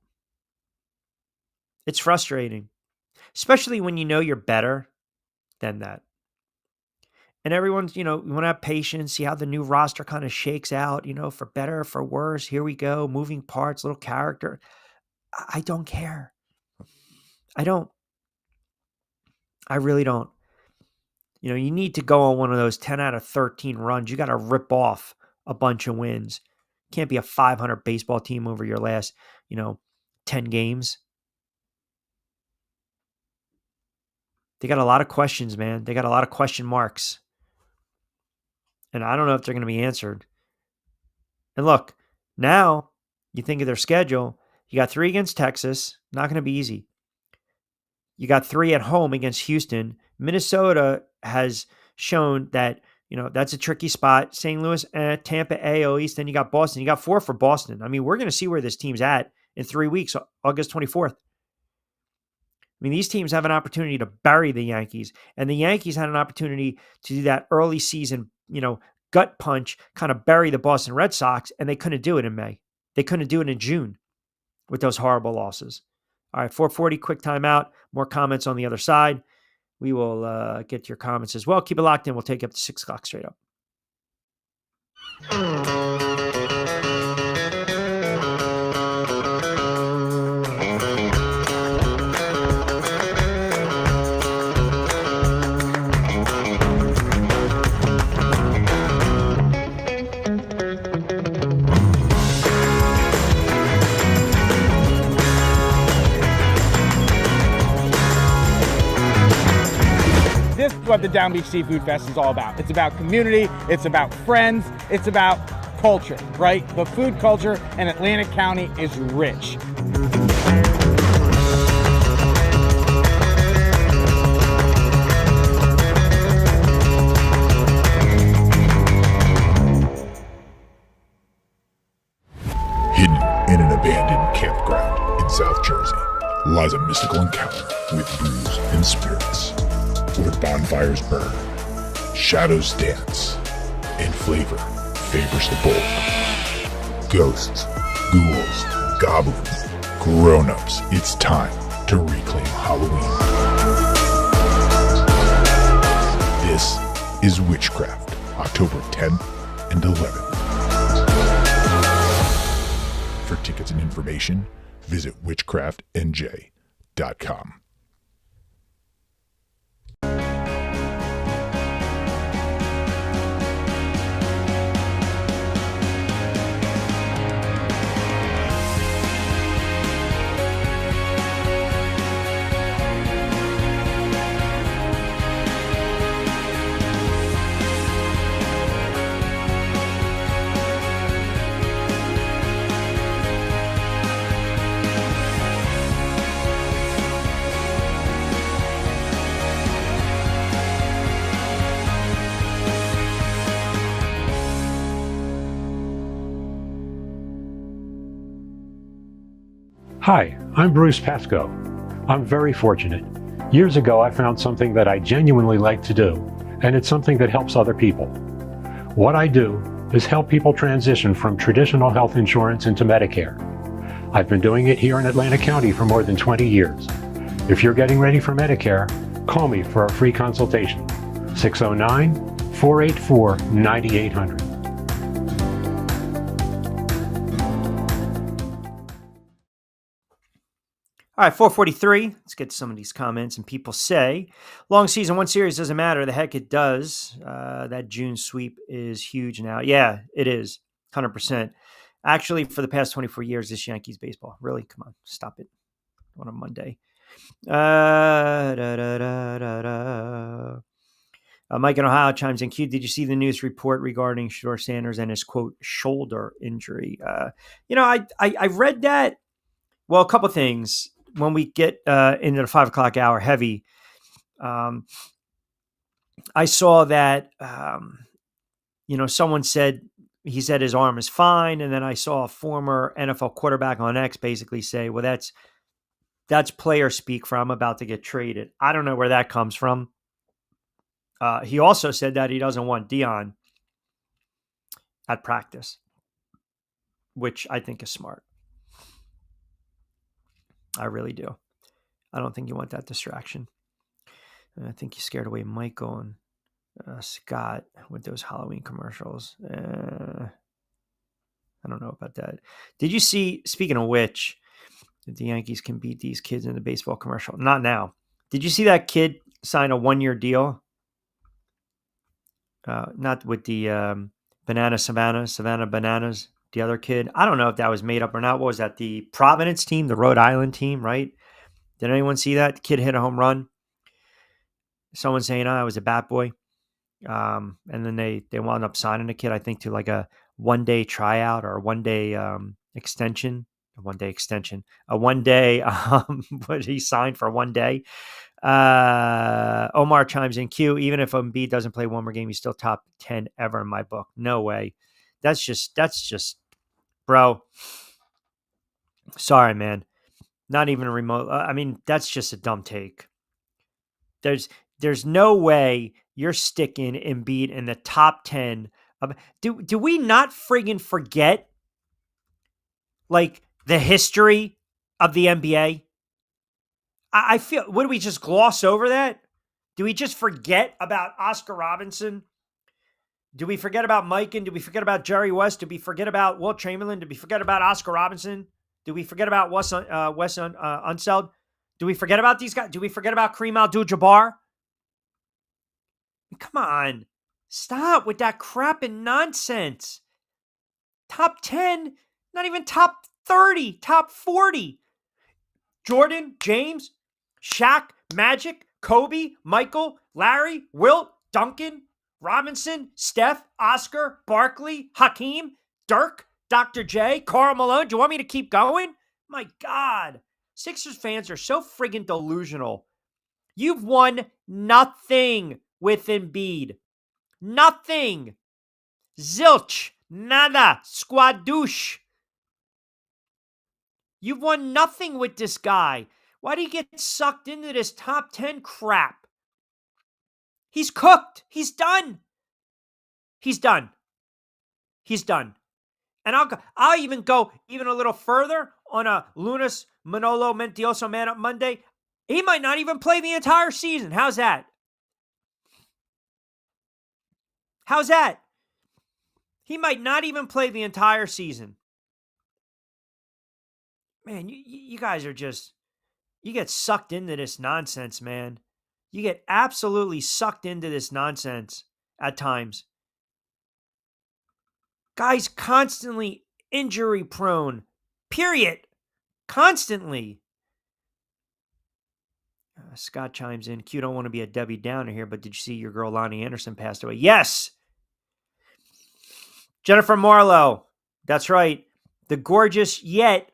It's frustrating, especially when you're better than that. And everyone's, you want to have patience, see how the new roster kind of shakes out, for better, for worse. Here we go, moving parts, little character. I don't care. I don't. I really don't. You need to go on one of those 10 out of 13 runs. You got to rip off a bunch of wins. Can't be a 500 baseball team over your last, 10 games. They got a lot of questions, man. They got a lot of question marks. And I don't know if they're going to be answered. And look, now you think of their schedule. You got 3 against Texas. Not going to be easy. You got 3 at home against Houston. Minnesota has shown that, that's a tricky spot. St. Louis, Tampa, AL East. Then you got Boston. You got 4 for Boston. I mean, we're going to see where this team's at in 3 weeks, August 24th. I mean, these teams have an opportunity to bury the Yankees, and the Yankees had an opportunity to do that early season, gut punch, kind of bury the Boston Red Sox, and they couldn't do it in May. They couldn't do it in June with those horrible losses. All right, 4:40, quick timeout. More comments on the other side. We will get to your comments as well. Keep it locked in. We'll take you up to 6 o'clock straight up. This is what the Down Beach Seafood Fest is all about. It's about community, it's about friends, it's about culture, right? The food culture in Atlantic County is rich. Hidden in an abandoned campground in South Jersey lies a mystical encounter with booze and spirits, where bonfires burn, shadows dance, and flavor favors the bold. Ghosts, ghouls, goblins, grown-ups, it's time to reclaim Halloween. This is Witchcraft, October 10th and 11th. For tickets and information, visit witchcraftnj.com. Hi, I'm Bruce Pascoe. I'm very fortunate. Years ago, I found something that I genuinely like to do, and it's something that helps other people. What I do is help people transition from traditional health insurance into Medicare. I've been doing it here in Atlantic County for more than 20 years. If you're getting ready for Medicare, call me for a free consultation. 609-484-9800. All right, 4:43. Let's get to some of these comments. And people say, long season, one series doesn't matter. The heck it does. That June sweep is huge now. Yeah, it is. 100%. Actually, for the past 24 years, this Yankees baseball. Really? Come on, stop it on a Monday. Mike in Ohio chimes in. Q, did you see the news report regarding Shedeur Sanders and his, quote, shoulder injury? I read that. Well, a couple things. When we get into the 5 o'clock hour heavy, I saw that, someone said, he said his arm is fine. And then I saw a former NFL quarterback on X basically say, well, that's player speak for I'm about to get traded. I don't know where that comes from. He also said that he doesn't want Dion at practice, which I think is smart. I really do. I don't think you want that distraction. And I think you scared away Michael and Scott with those Halloween commercials. I don't know about that. Did you see, speaking of which, if the Yankees can beat these kids in the baseball commercial? Not now. Did you see that kid sign a 1-year deal? Not with the Savannah Bananas the other kid. I don't know if that was made up or not. What was that? The Providence team, the Rhode Island team, right? Did anyone see that? The kid hit a home run. Someone saying, I was a bat boy. And then they wound up signing the kid, I think, to like a one-day tryout or a one-day extension. A one-day extension. A one-day, what he signed for one day. Omar chimes in, Q, even if Embiid doesn't play one more game, he's still top 10 ever in my book. No way. That's just, bro. Sorry, man. Not even a remote. I mean, that's just a dumb take. There's no way you're sticking Embiid in the top 10 of, do we not friggin' forget like the history of the NBA? I feel, would we just gloss over that? Do we just forget about Oscar Robinson? Do we forget about Mikan? Do we forget about Jerry West? Do we forget about Wilt Chamberlain? Do we forget about Oscar Robinson? Do we forget about Wes Unseld? Do we forget about these guys? Do we forget about Kareem Abdul-Jabbar? Come on. Stop with that crap and nonsense. Top 10, not even top 30, top 40. Jordan, James, Shaq, Magic, Kobe, Michael, Larry, Wilt, Duncan, Robinson, Steph, Oscar, Barkley, Hakeem, Dirk, Dr. J, Karl Malone. Do you want me to keep going? My God. Sixers fans are so friggin' delusional. You've won nothing with Embiid. Nothing. Zilch. Nada. Squadouche. You've won nothing with this guy. Why do you get sucked into this top 10 crap? He's cooked. He's done. He's done. He's done. And I'll even go even a little further on a Lunas Manolo Mentiroso Man Up Monday. He might not even play the entire season. How's that? How's that? He might not even play the entire season. Man, you guys are just, you get sucked into this nonsense, man. You get absolutely sucked into this nonsense at times. Guys constantly injury prone, period. Constantly. Scott chimes in, Q, don't want to be a Debbie Downer here, but did you see your girl Lonnie Anderson passed away? Yes. Jennifer Marlowe. That's right. The gorgeous yet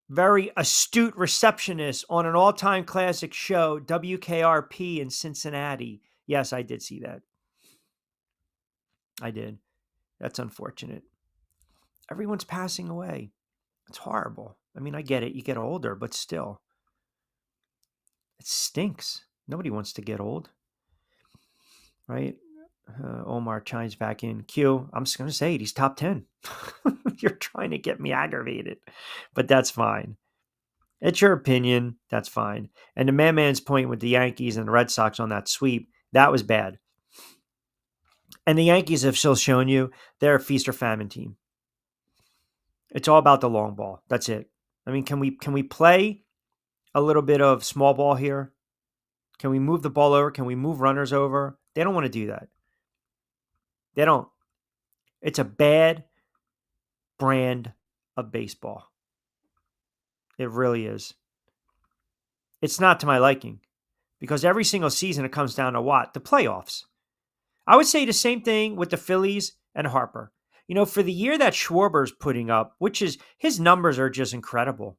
very astute receptionist on an all-time classic show, WKRP in Cincinnati. Yes, I did see that. I did. That's unfortunate. Everyone's passing away. It's horrible. I mean, I get it. You get older, but still. It stinks. Nobody wants to get old. Right? Omar chimes back in. Q, I'm just going to say it. He's top 10. You're trying to get me aggravated. But that's fine. It's your opinion. That's fine. And the man's point with the Yankees and the Red Sox on that sweep, that was bad. And the Yankees have still shown you they're a feast or famine team. It's all about the long ball. That's it. I mean, can we play a little bit of small ball here? Can we move the ball over? Can we move runners over? They don't want to do that. They don't. It's a bad brand of baseball. It really is. It's not to my liking because every single season it comes down to what? The playoffs. I would say the same thing with the Phillies and Harper. You know, for the year that Schwarber's putting up, which is, his numbers are just incredible.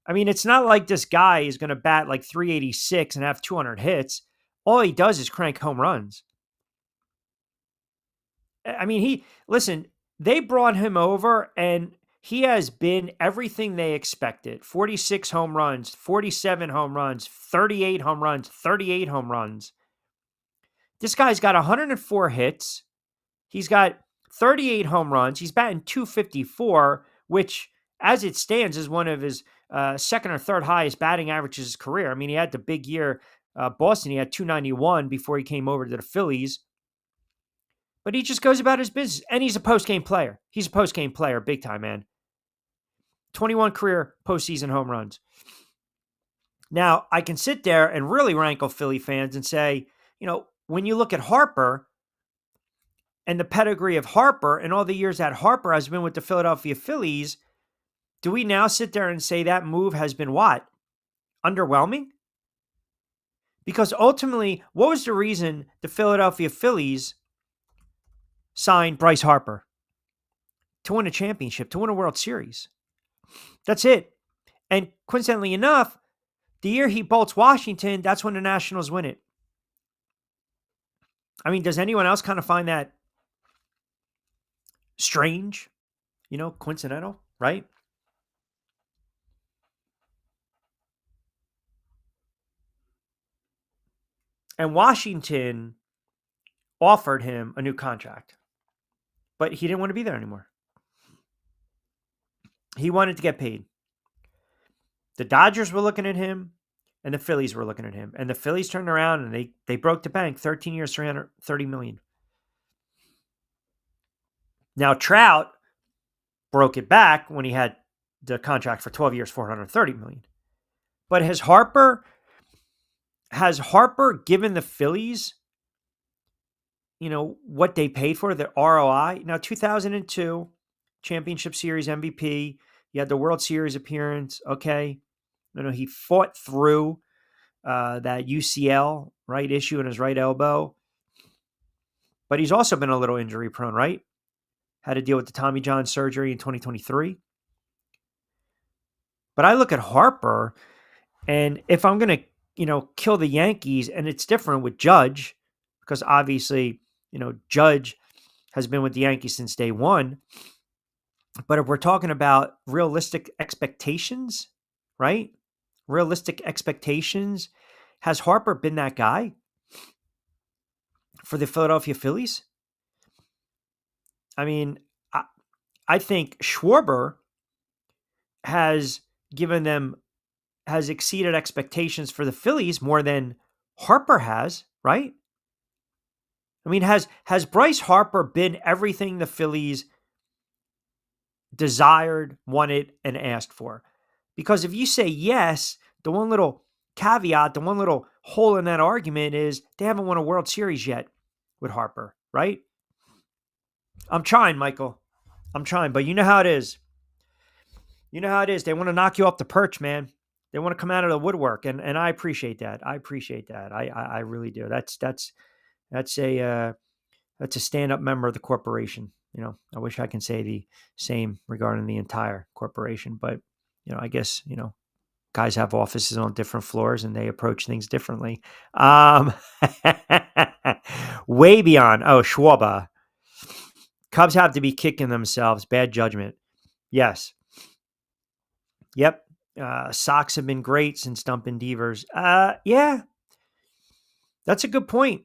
I mean, it's not like this guy is going to bat like 386 and have 200 hits. All he does is crank home runs. I mean, they brought him over and he has been everything they expected. 46 home runs, 47 home runs, 38 home runs, 38 home runs. This guy's got 104 hits. He's got 38 home runs. He's batting .254, which, as it stands, is one of his second or third highest batting averages of his career. I mean, he had the big year, Boston. He had .291 before he came over to the Phillies. But he just goes about his business. And he's a post-game player. He's a post-game player, big time, man. 21 career postseason home runs. Now, I can sit there and really rankle Philly fans and say, you know, when you look at Harper, and the pedigree of Harper and all the years that Harper has been with the Philadelphia Phillies, do we now sit there and say that move has been what? Underwhelming? Because ultimately, what was the reason the Philadelphia Phillies signed Bryce Harper? To win a championship, to win a World Series. That's it. And coincidentally enough, the year he bolts Washington, that's when the Nationals win it. I mean, does anyone else kind of find that strange? Coincidental, right? And Washington offered him a new contract, but he didn't want to be there anymore. He wanted to get paid. The Dodgers were looking at him, and the Phillies were looking at him. And the Phillies turned around and they broke the bank, 13 years, $330 million. Now, Trout broke it back when he had the contract for 12 years, $430 million. But has Harper given the Phillies, what they paid for, the ROI? Now, 2002, Championship Series MVP. He had the World Series appearance. Okay. He fought through that UCL, right, issue in his right elbow. But he's also been a little injury prone, right? Had to deal with the Tommy John surgery in 2023. But I look at Harper, and if I'm going to, kill the Yankees, and it's different with Judge, because obviously, Judge has been with the Yankees since day one. But if we're talking about realistic expectations, right? Realistic expectations, has Harper been that guy for the Philadelphia Phillies? I mean, I think Schwarber has exceeded expectations for the Phillies more than Harper has, right? I mean, has Bryce Harper been everything the Phillies desired, wanted, and asked for? Because if you say yes, the one little caveat, the one little hole in that argument is they haven't won a World Series yet with Harper, right? I'm trying, Michael. I'm trying, but you know how it is. You know how it is. They want to knock you off the perch, man. They want to come out of the woodwork, and I appreciate that. I appreciate that. I really do. That's a stand-up member of the corporation. I wish I can say the same regarding the entire corporation, but I guess guys have offices on different floors and they approach things differently. Way beyond. Oh, Schwarber. Cubs have to be kicking themselves. Bad judgment. Yes. Yep. Sox have been great since dumping Devers. Yeah. That's a good point.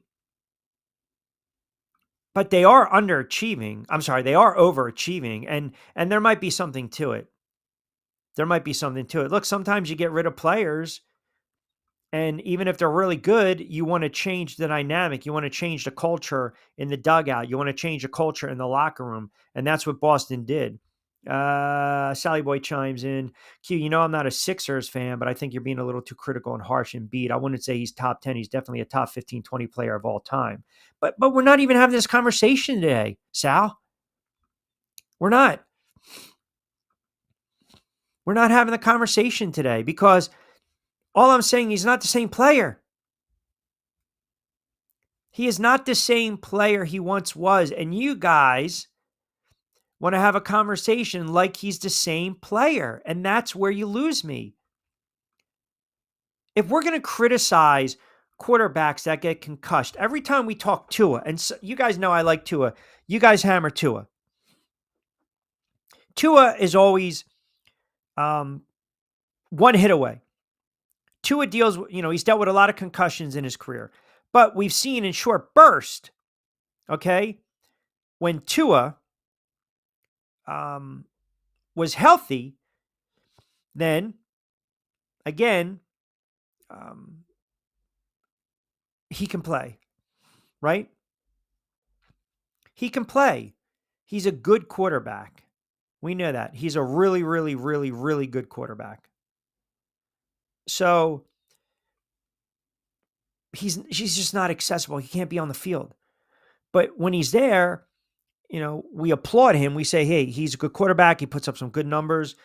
But they are underachieving. I'm sorry, they are overachieving, and there might be something to it. There might be something to it. Look, sometimes you get rid of players, and even if they're really good, you want to change the dynamic. You want to change the culture in the dugout. You want to change the culture in the locker room, and that's what Boston did. Sally Boy chimes in. Q, I'm not a Sixers fan, but I think you're being a little too critical and harsh. Embiid, I wouldn't say he's top 10. He's definitely a top 15, 20 player of all time. But we're not even having this conversation today, Sal. We're not. We're not having the conversation today because all I'm saying, he's not the same player. He is not the same player he once was. And you guys want to have a conversation like he's the same player. And that's where you lose me. If we're going to criticize quarterbacks that get concussed, every time we talk Tua, and so, you guys know I like Tua. You guys hammer Tua. Tua is always one hit away. Tua deals, he's dealt with a lot of concussions in his career. But we've seen in short bursts, okay, when Tua was healthy, then again, he can play, right? He can play. He's a good quarterback. We know that. He's a really, really, really, really good quarterback. So he's just not accessible. He can't be on the field. But when he's there, we applaud him. We say, hey, he's a good quarterback. He puts up some good numbers,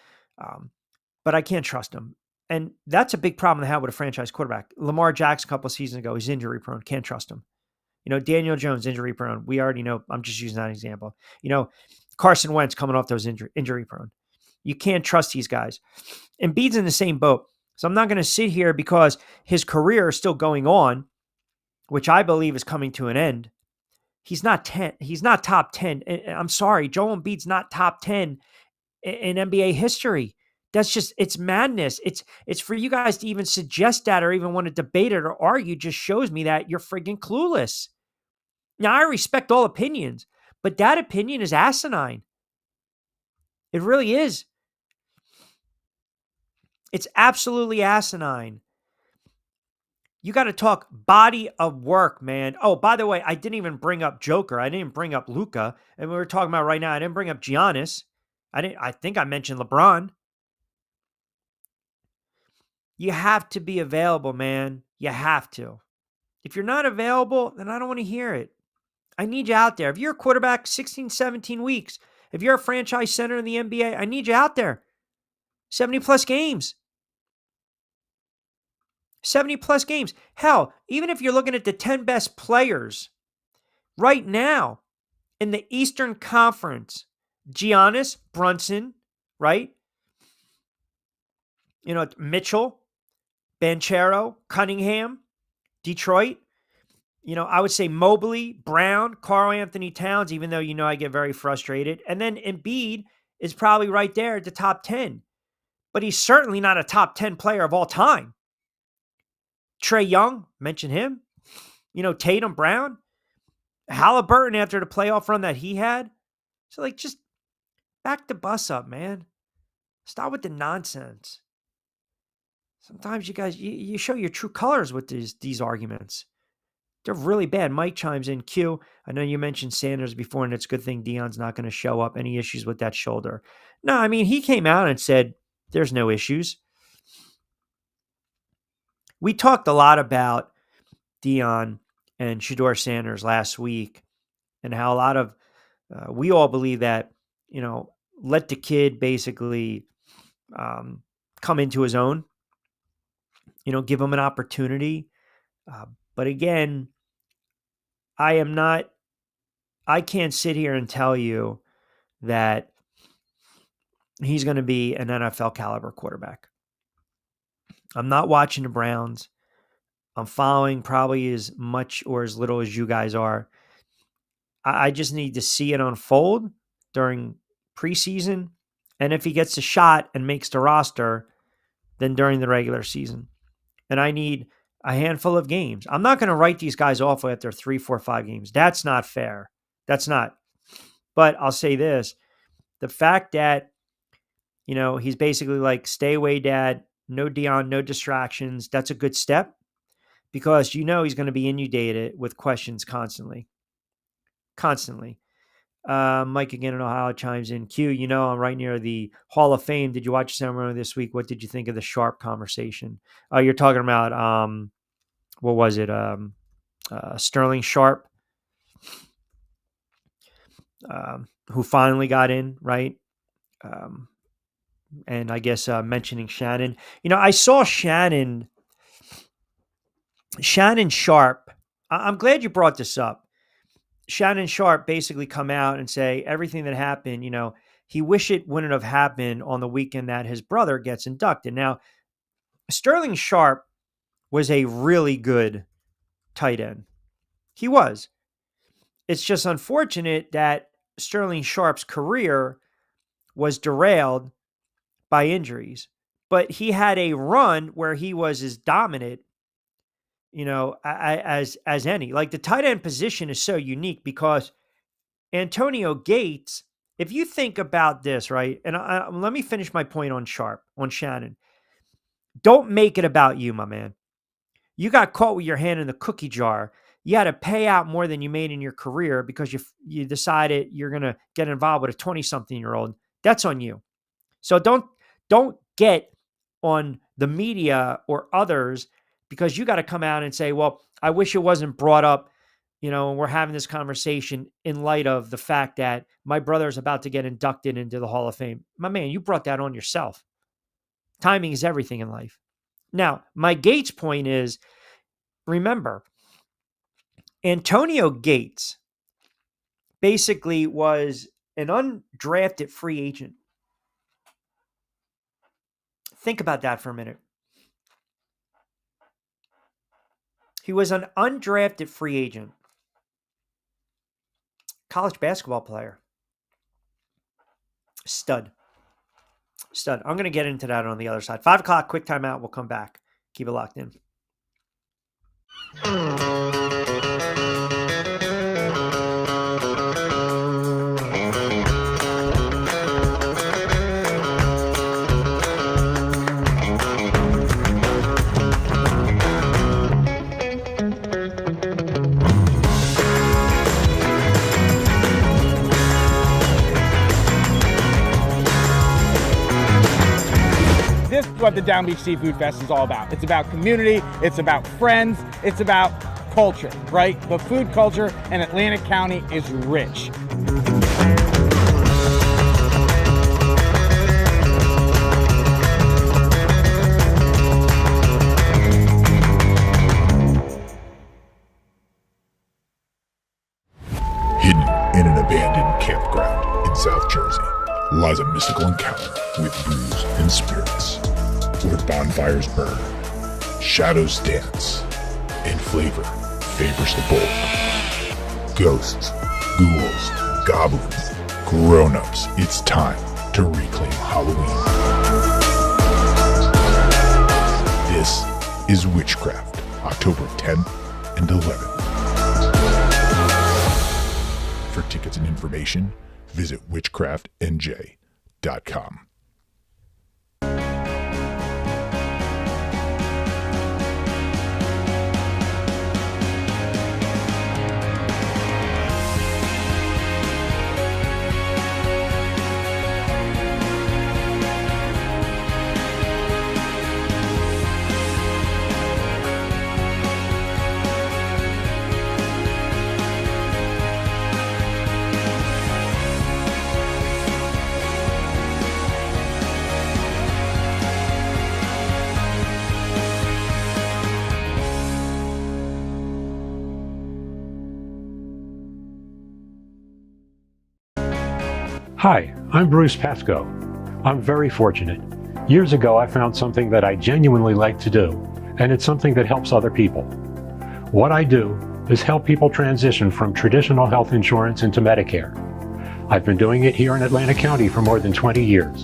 but I can't trust him. And that's a big problem to have with a franchise quarterback. Lamar Jackson a couple of seasons ago, he's injury prone. Can't trust him. Daniel Jones, injury prone. We already know. I'm just using that example. Carson Wentz coming off those injury prone. You can't trust these guys. Embiid's in the same boat. So I'm not going to sit here because his career is still going on, which I believe is coming to an end. He's not 10. He's not top 10. I'm sorry. Joel Embiid's not top 10 in NBA history. That's just, it's madness. It's for you guys to even suggest that or even want to debate it or argue just shows me that you're friggin' clueless. Now, I respect all opinions, but that opinion is asinine. It really is. It's absolutely asinine. You got to talk body of work, man. Oh, by the way, I didn't even bring up Joker. I didn't bring up Luka. And we were talking about right now, I didn't bring up Giannis. I think I mentioned LeBron. You have to be available, man. You have to. If you're not available, then I don't want to hear it. I need you out there. If you're a quarterback, 16, 17 weeks. If you're a franchise center in the NBA, I need you out there. 70 plus games. 70 plus games. Hell, even if you're looking at the 10 best players right now in the Eastern Conference, Giannis, Brunson, right? Mitchell, Banchero, Cunningham, Detroit. I would say Mobley, Brown, Karl Anthony Towns, even though I get very frustrated. And then Embiid is probably right there at the top 10. But he's certainly not a top 10 player of all time. Trae Young, mention him. Tatum, Brown, Halliburton after the playoff run that he had. So, just back the bus up, man. Stop with the nonsense. Sometimes you guys, you show your true colors with these arguments. They're really bad. Mike chimes in. Q, I know you mentioned Sanders before, and it's a good thing Deion's not going to show up. Any issues with that shoulder? No, I mean, he came out and said there's no issues. We talked a lot about Deion and Shedeur Sanders last week and how a lot of, we all believe that, let the kid basically come into his own, give him an opportunity. But again, I can't sit here and tell you that he's going to be an NFL caliber quarterback. I'm not watching the Browns. I'm following probably as much or as little as you guys are. I just need to see it unfold during preseason. And if he gets a shot and makes the roster, then during the regular season. And I need a handful of games. I'm not going to write these guys off after 3, 4, 5 games. That's not fair. That's not. But I'll say this. The fact that, he's basically like, stay away, Dad. No Deion, no distractions. That's a good step because he's going to be inundated with questions constantly. Constantly. Mike again in Ohio chimes in. Q, I'm right near the Hall of Fame. Did you watch the ceremony this week? What did you think of the Sharp conversation? You're talking about, what was it? Sterling Sharp, who finally got in, right? And I guess mentioning Shannon. I saw Shannon Sharp. I'm glad you brought this up. Shannon Sharp basically come out and say everything that happened, he wish it wouldn't have happened on the weekend that his brother gets inducted. Now, Sterling Sharp was a really good tight end. He was. It's just unfortunate that Sterling Sharp's career was derailed by injuries. But he had a run where he was as dominant, as any. Like the tight end position is so unique because Antonio Gates, if you think about this, right? And let me finish my point on Shannon. Don't make it about you, my man. You got caught with your hand in the cookie jar. You had to pay out more than you made in your career because you decided you're going to get involved with a 20-something-year-old. That's on you. So don't get on the media or others because you got to come out and say, well, I wish it wasn't brought up, we're having this conversation in light of the fact that my brother is about to get inducted into the Hall of Fame. My man, you brought that on yourself. Timing is everything in life. Now, my Gates point is, remember, Antonio Gates basically was an undrafted free agent. Think about that for a minute. He was an undrafted free agent. College basketball player. Stud. I'm going to get into that on the other side. 5 o'clock, quick timeout. We'll come back. Keep it locked in. This is what the Down Beach Seafood Fest is all about. It's about community, it's about friends, it's about culture, right? The food culture in Atlantic County is rich. Hidden in an abandoned campground in South Jersey lies a mystical encounter with booze and spirits, where bonfires burn, shadows dance, and flavor favors the bold. Ghosts, ghouls, goblins, grown-ups, it's time to reclaim Halloween. This is Witchcraft, October 10th and 11th. For tickets and information, visit witchcraftnj.com. Hi, I'm Bruce Pesco. I'm very fortunate. Years ago, I found something that I genuinely like to do, and it's something that helps other people. What I do is help people transition from traditional health insurance into Medicare. I've been doing it here in Atlantic County for more than 20 years.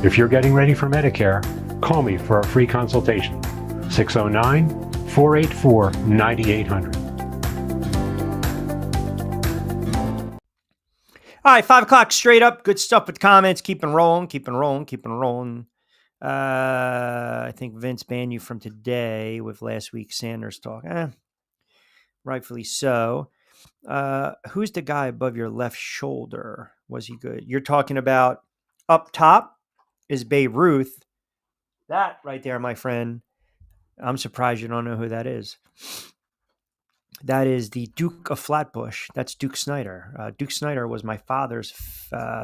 If you're getting ready for Medicare, call me for a free consultation. 609-484-9800. All right, 5 o'clock straight up. Good stuff with comments. Keeping rolling. I think Vince banned you from today with last week's Sanders talk. Rightfully so. Who's the guy above your left shoulder? Was he good? You're talking about up top is Babe Ruth. That right there, my friend. I'm surprised you don't know who that is. That is the Duke of Flatbush. That's Duke Snyder. Duke Snyder was my father's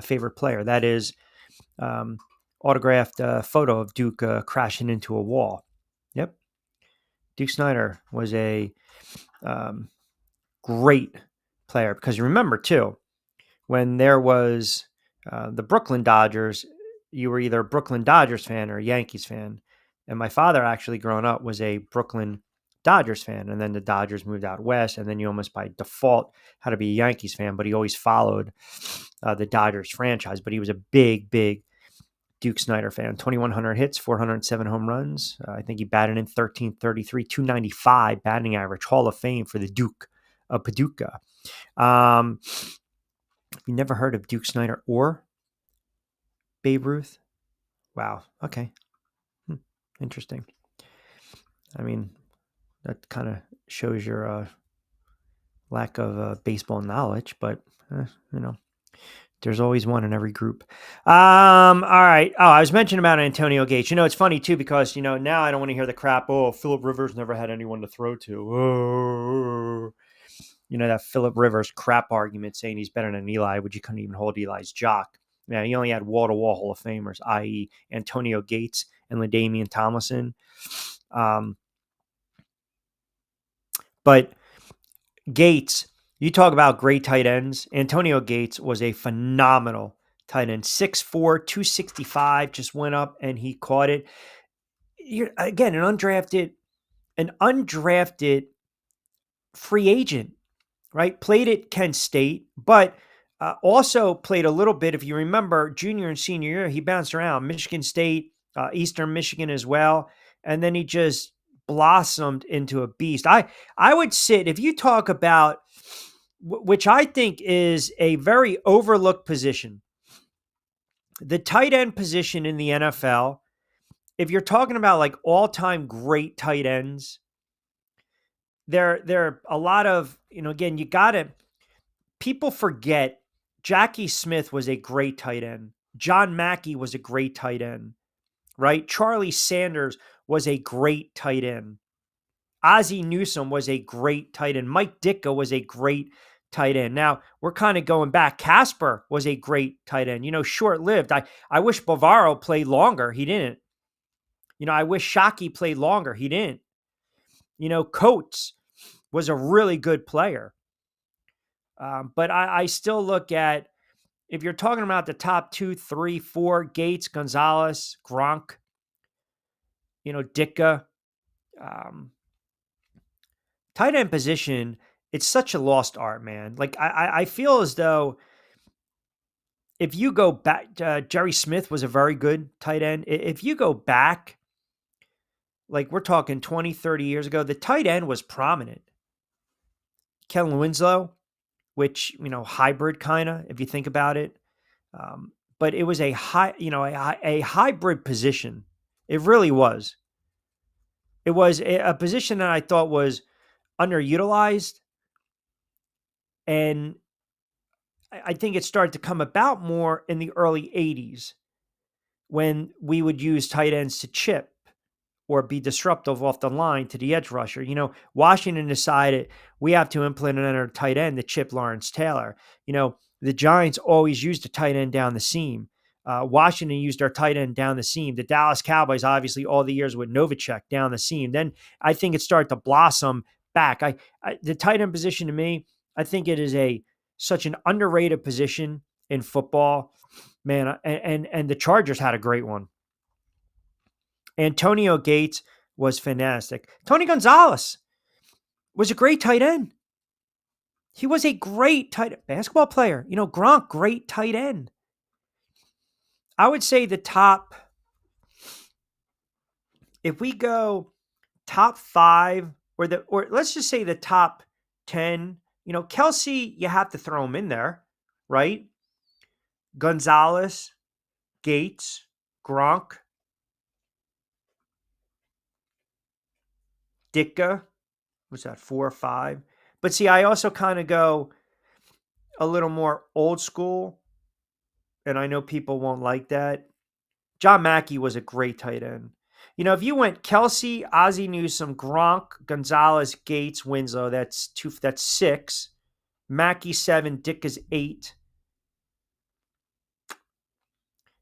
favorite player. That is autographed photo of Duke crashing into a wall. Yep. Duke Snyder was a great player because remember, too, when there was the Brooklyn Dodgers, you were either a Brooklyn Dodgers fan or a Yankees fan. And my father actually growing up was a Brooklyn Dodgers fan, and then the Dodgers moved out west, and then you almost by default had to be a Yankees fan, but he always followed the Dodgers franchise. But he was a big Duke Snyder fan. 2,100 hits, 407 home runs. I think he batted in 1333, 295 batting average, Hall of Fame for the Duke of Paducah. You never heard of Duke Snyder or Babe Ruth? Wow. Okay. Interesting. I mean, that kind of shows your lack of baseball knowledge, but there's always one in every group. All right. Oh, I was mentioning about Antonio Gates. It's funny too because now I don't want to hear the crap. Oh, Phillip Rivers never had anyone to throw to. Oh. that Phillip Rivers crap argument saying he's better than Eli, which you couldn't even hold Eli's jock. Yeah, he only had wall-to-wall Hall of Famers, i.e. Antonio Gates and LaDainian Tomlinson. But Gates, you talk about great tight ends. Antonio Gates was a phenomenal tight end. 6'4", 265, just went up and he caught it. Again, an undrafted free agent, right? Played at Kent State, but also played a little bit. If you remember, junior and senior year, he bounced around Michigan State, Eastern Michigan as well. And then he just blossomed into a beast. I would sit, if you talk about, which I think is a very overlooked position, the tight end position in the NFL, if you're talking about like all-time great tight ends, there are a lot of, again, people forget Jackie Smith was a great tight end. John Mackey was a great tight end, right? Charlie Sanders was a great tight end. Ozzie Newsome was a great tight end. Mike Ditka was a great tight end. Now, we're kind of going back. Casper was a great tight end, short-lived. I wish Bavaro played longer. He didn't. I wish Shockey played longer. He didn't. Coates was a really good player. But I still look at, if you're talking about the top 2, 3, 4, Gates, Gonzalez, Gronk, Ditka, tight end position, it's such a lost art, man. Like, I feel as though if you go back, Jerry Smith was a very good tight end. If you go back, like we're talking 20, 30 years ago, the tight end was prominent. Kellen Winslow, which, hybrid kind of, if you think about it. But it was a hybrid position. It really was. It was a position that I thought was underutilized. And I think it started to come about more in the early 80s when we would use tight ends to chip or be disruptive off the line to the edge rusher. Washington decided we have to implement a tight end to chip Lawrence Taylor. The Giants always used a tight end down the seam. Washington used our tight end down the seam. The Dallas Cowboys, obviously, all the years with Novacek down the seam. Then I think it started to blossom back. The tight end position to me, I think it is such an underrated position in football, man. And the Chargers had a great one. Antonio Gates was fantastic. Tony Gonzalez was a great tight end. He was a great basketball player. Gronk, great tight end. I would say the top, if we go top 5 or let's just say the top 10, Kelsey, you have to throw him in there, right? Gonzalez, Gates, Gronk, Ditka, was that 4 or 5? But see, I also kind of go a little more old school, and I know people won't like that. John Mackey was a great tight end. If you went Kelsey, Ozzie Newsome, Gronk, Gonzalez, Gates, Winslow, that's 6. Mackey 7, Ditka's 8.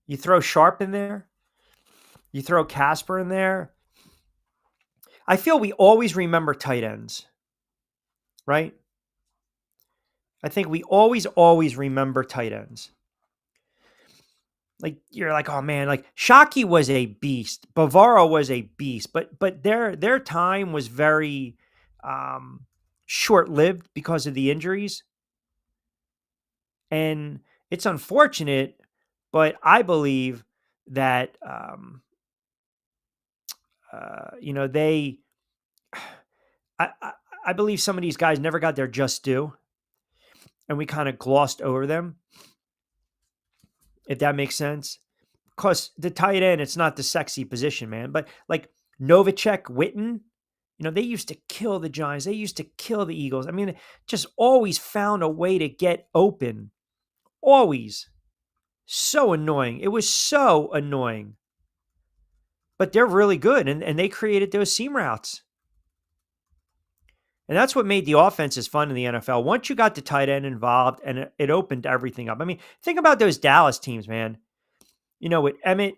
You throw Sharp in there. You throw Casper in there. I feel we always remember tight ends, right? I think we always remember tight ends. Like, you're like, oh man, like Shockey was a beast. Bavaro was a beast, but their time was very short-lived because of the injuries. And it's unfortunate, but I believe that I believe some of these guys never got their just due, and we kind of glossed over them, if that makes sense. Because the tight end, it's not the sexy position, man. But like Novacek, Witten, they used to kill the Giants. They used to kill the Eagles. I mean, just always found a way to get open. Always. So annoying. It was so annoying. But they're really good, and they created those seam routes. And that's what made the offenses fun in the NFL. Once you got the tight end involved, and it opened everything up. I mean, think about those Dallas teams, man. With Emmett,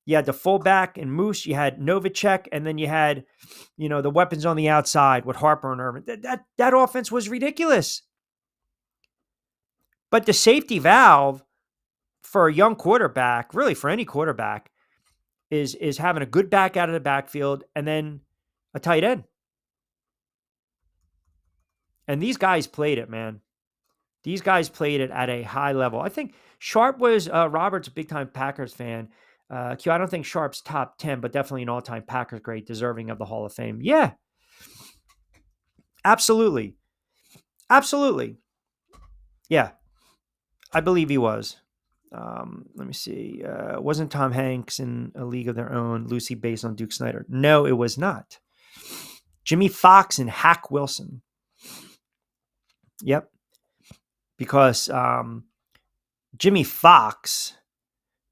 you had the fullback and Moose, you had Novacek, and then you had, the weapons on the outside with Harper and Irvin. That offense was ridiculous. But the safety valve for a young quarterback, really for any quarterback, is having a good back out of the backfield and then a tight end. And these guys played it, man. These guys played it at a high level. I think Sharp was Robert's a big-time Packers fan. Q, I don't think Sharp's top 10, but definitely an all-time Packers great, deserving of the Hall of Fame. Yeah, absolutely. Absolutely. Yeah, I believe he was. Let me see. Wasn't Tom Hanks in A League of Their Own, Lucy based on Duke Snyder? No, it was not. Jimmy Fox and Hack Wilson. Yep. Because Jimmy Fox,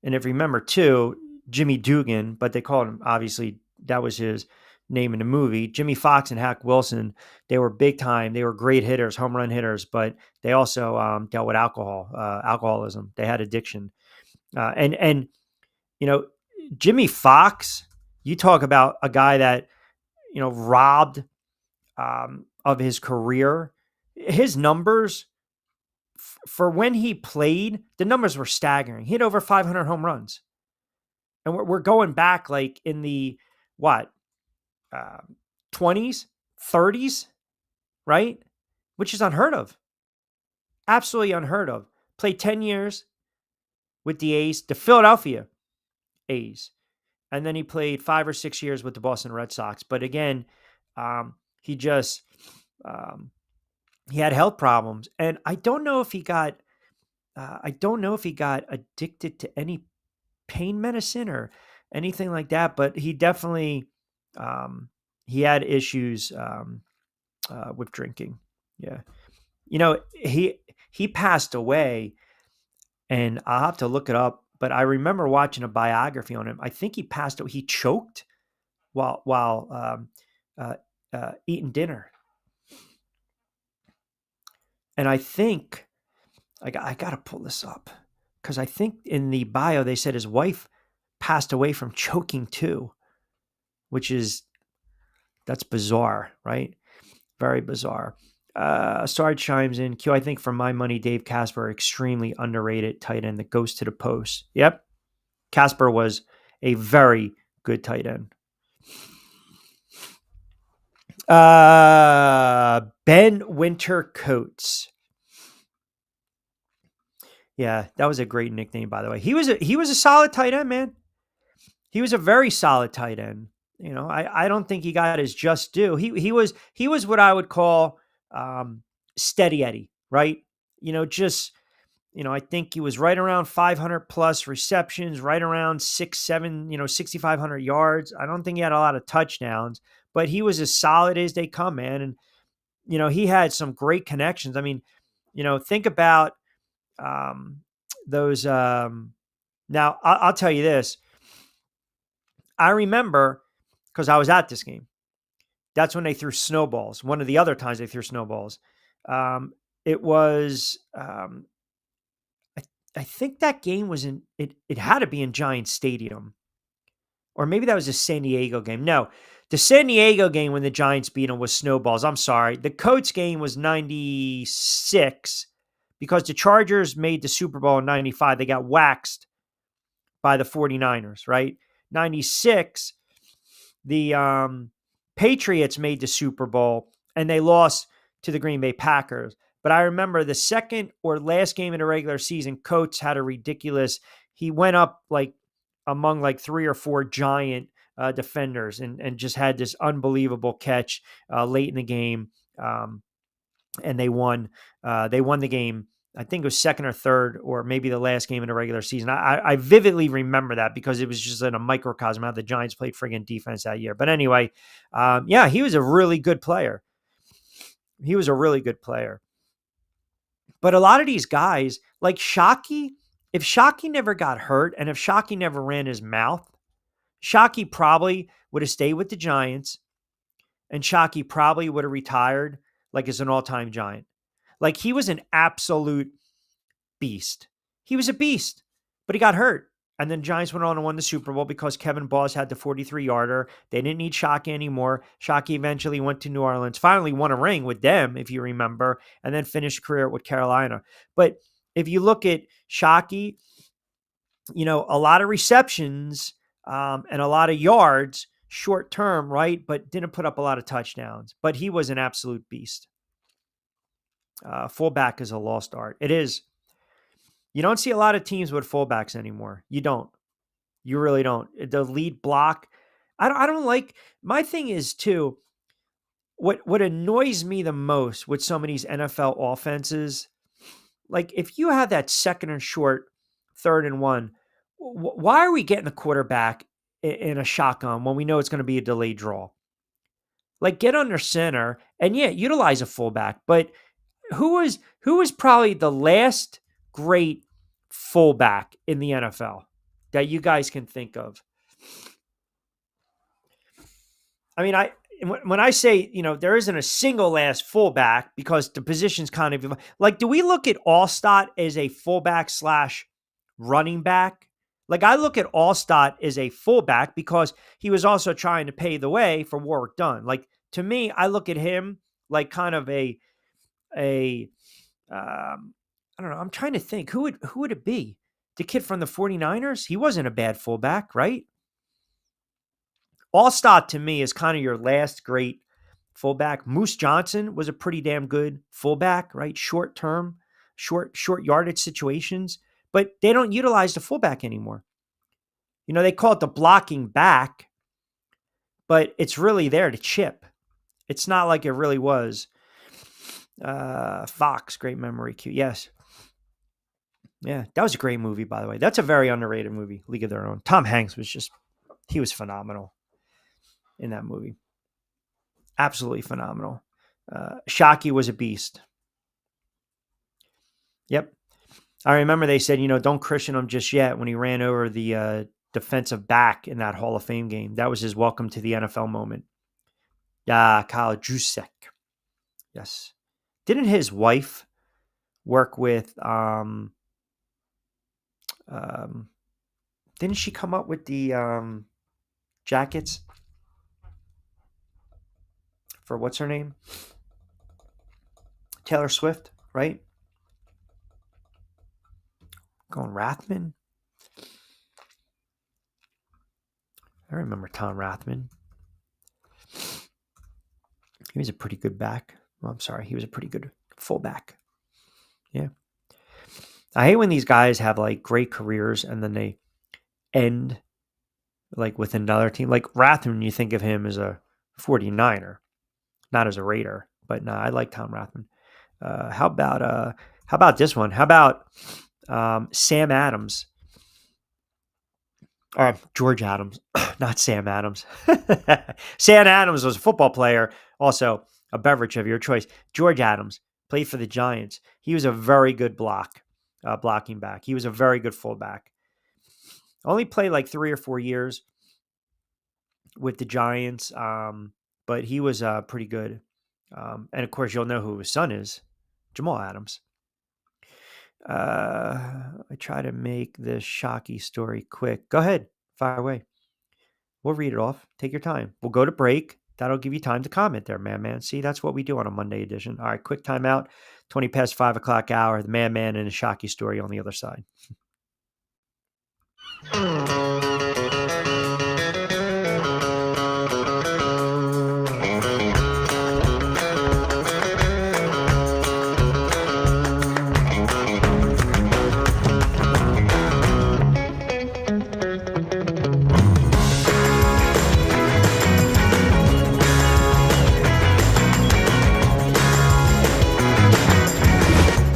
and if you remember too, Jimmy Dugan, but they called him, obviously, that was his name in the movie. Jimmy Fox and Hack Wilson, they were big time. They were great hitters, home run hitters, but they also dealt with alcoholism. They had addiction. And Jimmy Fox, you talk about a guy that, robbed of his career. His numbers for when he played, the numbers were staggering. He had over 500 home runs. And we're going back like in the, 20s, 30s, right? Which is unheard of. Absolutely unheard of. Played 10 years with the A's, the Philadelphia A's. And then he played 5 or 6 years with the Boston Red Sox. But again, he just, he had health problems. And I don't know if he got addicted to any pain medicine or anything like that, but he definitely, he had issues with drinking. Yeah. He passed away, and I'll have to look it up, but I remember watching a biography on him. I think he passed away. He choked while eating dinner. And I think I got to pull this up because I think in the bio they said his wife passed away from choking too, that's bizarre, right? Very bizarre. Sarge chimes in. Q, I think for my money, Dave Casper, extremely underrated tight end that goes to the post. Yep. Casper was a very good tight end. Ben Winter Coates. Yeah, that was a great nickname, by the way. He was a solid tight end, man. He was a very solid tight end. I don't think he got his just due. He was what I would call steady Eddie, right? I think he was right around 500 plus receptions, right around 6'500 yards. I don't think he had a lot of touchdowns, but he was as solid as they come, man. And, he had some great connections. I mean, think about those. Now, I'll tell you this. I remember, because I was at this game, that's when they threw snowballs. One of the other times they threw snowballs. It was, I think that game was it had to be in Giants Stadium. Or maybe that was a San Diego game. No, the San Diego game when the Giants beat them was snowballs. I'm sorry. The Coates game was 96 because the Chargers made the Super Bowl in 95. They got waxed by the 49ers, right? 96, the Patriots made the Super Bowl and they lost to the Green Bay Packers. But I remember the second or last game in the regular season, Coates had a ridiculous, he went up like among like 3 or 4 giant defenders and just had this unbelievable catch late in the game. And they won the game. I think it was second or third, or maybe the last game in the regular season. I vividly remember that because it was just in a microcosm how the Giants played friggin' defense that year. But anyway, he was a really good player. He was a really good player. But a lot of these guys, like Shockey, if Shockey never got hurt and if Shockey never ran his mouth, Shockey probably would have stayed with the Giants and Shockey probably would have retired like as an all-time Giant. Like he was an absolute beast. He was a beast, but he got hurt. And then Giants went on and won the Super Bowl because Kevin Boss had the 43-yarder. They didn't need Shockey anymore. Shockey eventually went to New Orleans, finally won a ring with them, if you remember, and then finished career with Carolina. But if you look at Shockey, you know, a lot of receptions and a lot of yards short term, right? But didn't put up a lot of touchdowns. But he was an absolute beast. Fullback is a lost art. It is. You don't see a lot of teams with fullbacks anymore. You don't. You really don't. The lead block. I don't like. My thing is too. What annoys me the most with some of these NFL offenses, like if you have that second and short, 3rd and 1, why are we getting the quarterback in a shotgun when we know it's going to be a delayed draw? Like get under center and yeah, utilize a fullback. But who was probably the last great fullback in the NFL that you guys can think of? I mean, when I say, you know, there isn't a single last fullback because the position's kind of like, do we look at Allstott as a fullback / running back? Like I look at Allstott as a fullback because he was also trying to pave the way for Warrick Dunn. Like to me, I look at him like kind of I don't know. I'm trying to think who would it be? The kid from the 49ers? He wasn't a bad fullback, right? Allstott to me is kind of your last great fullback. Moose Johnson was a pretty damn good fullback, right? Short term, short yardage situations, but they don't utilize the fullback anymore. You know, they call it the blocking back, but it's really there to chip. It's not like it really was. Fox, great memory. Cute. Yes. Yeah, that was a great movie, by the way. That's a very underrated movie, League of Their Own. Tom Hanks he was phenomenal in that movie. Absolutely phenomenal. Shockey was a beast. Yep. I remember they said, you know, don't Christian him just yet when he ran over the defensive back in that Hall of Fame game. That was his welcome to the NFL moment. Yeah, Kyle Juszczyk. Yes. Didn't his wife work with didn't she come up with the jackets for what's her name? Taylor Swift, right? Going Rathman. I remember Tom Rathman. He was a pretty good back. Well, I'm sorry. He was a pretty good fullback. Yeah. I hate when these guys have like great careers and then they end like with another team. Like Rathman, you think of him as a 49er, not as a Raider. But no, I like Tom Rathman. How about this one? How about Sam Adams? Or George Adams, not Sam Adams. Sam Adams was a football player, also a beverage of your choice. George Adams played for the Giants. He was a very good blocking back. He was a very good fullback. Only played like 3 or 4 years with the Giants, but he was pretty good. And of course, you'll know who his son is, Jamal Adams. I try to make this Shockey story quick. Go ahead, fire away. We'll read it off. Take your time. We'll go to break. That'll give you time to comment there, man. See, that's what we do on a Monday edition. All right, quick timeout. 20 past 5 o'clock hour. The man and a Shockey story on the other side.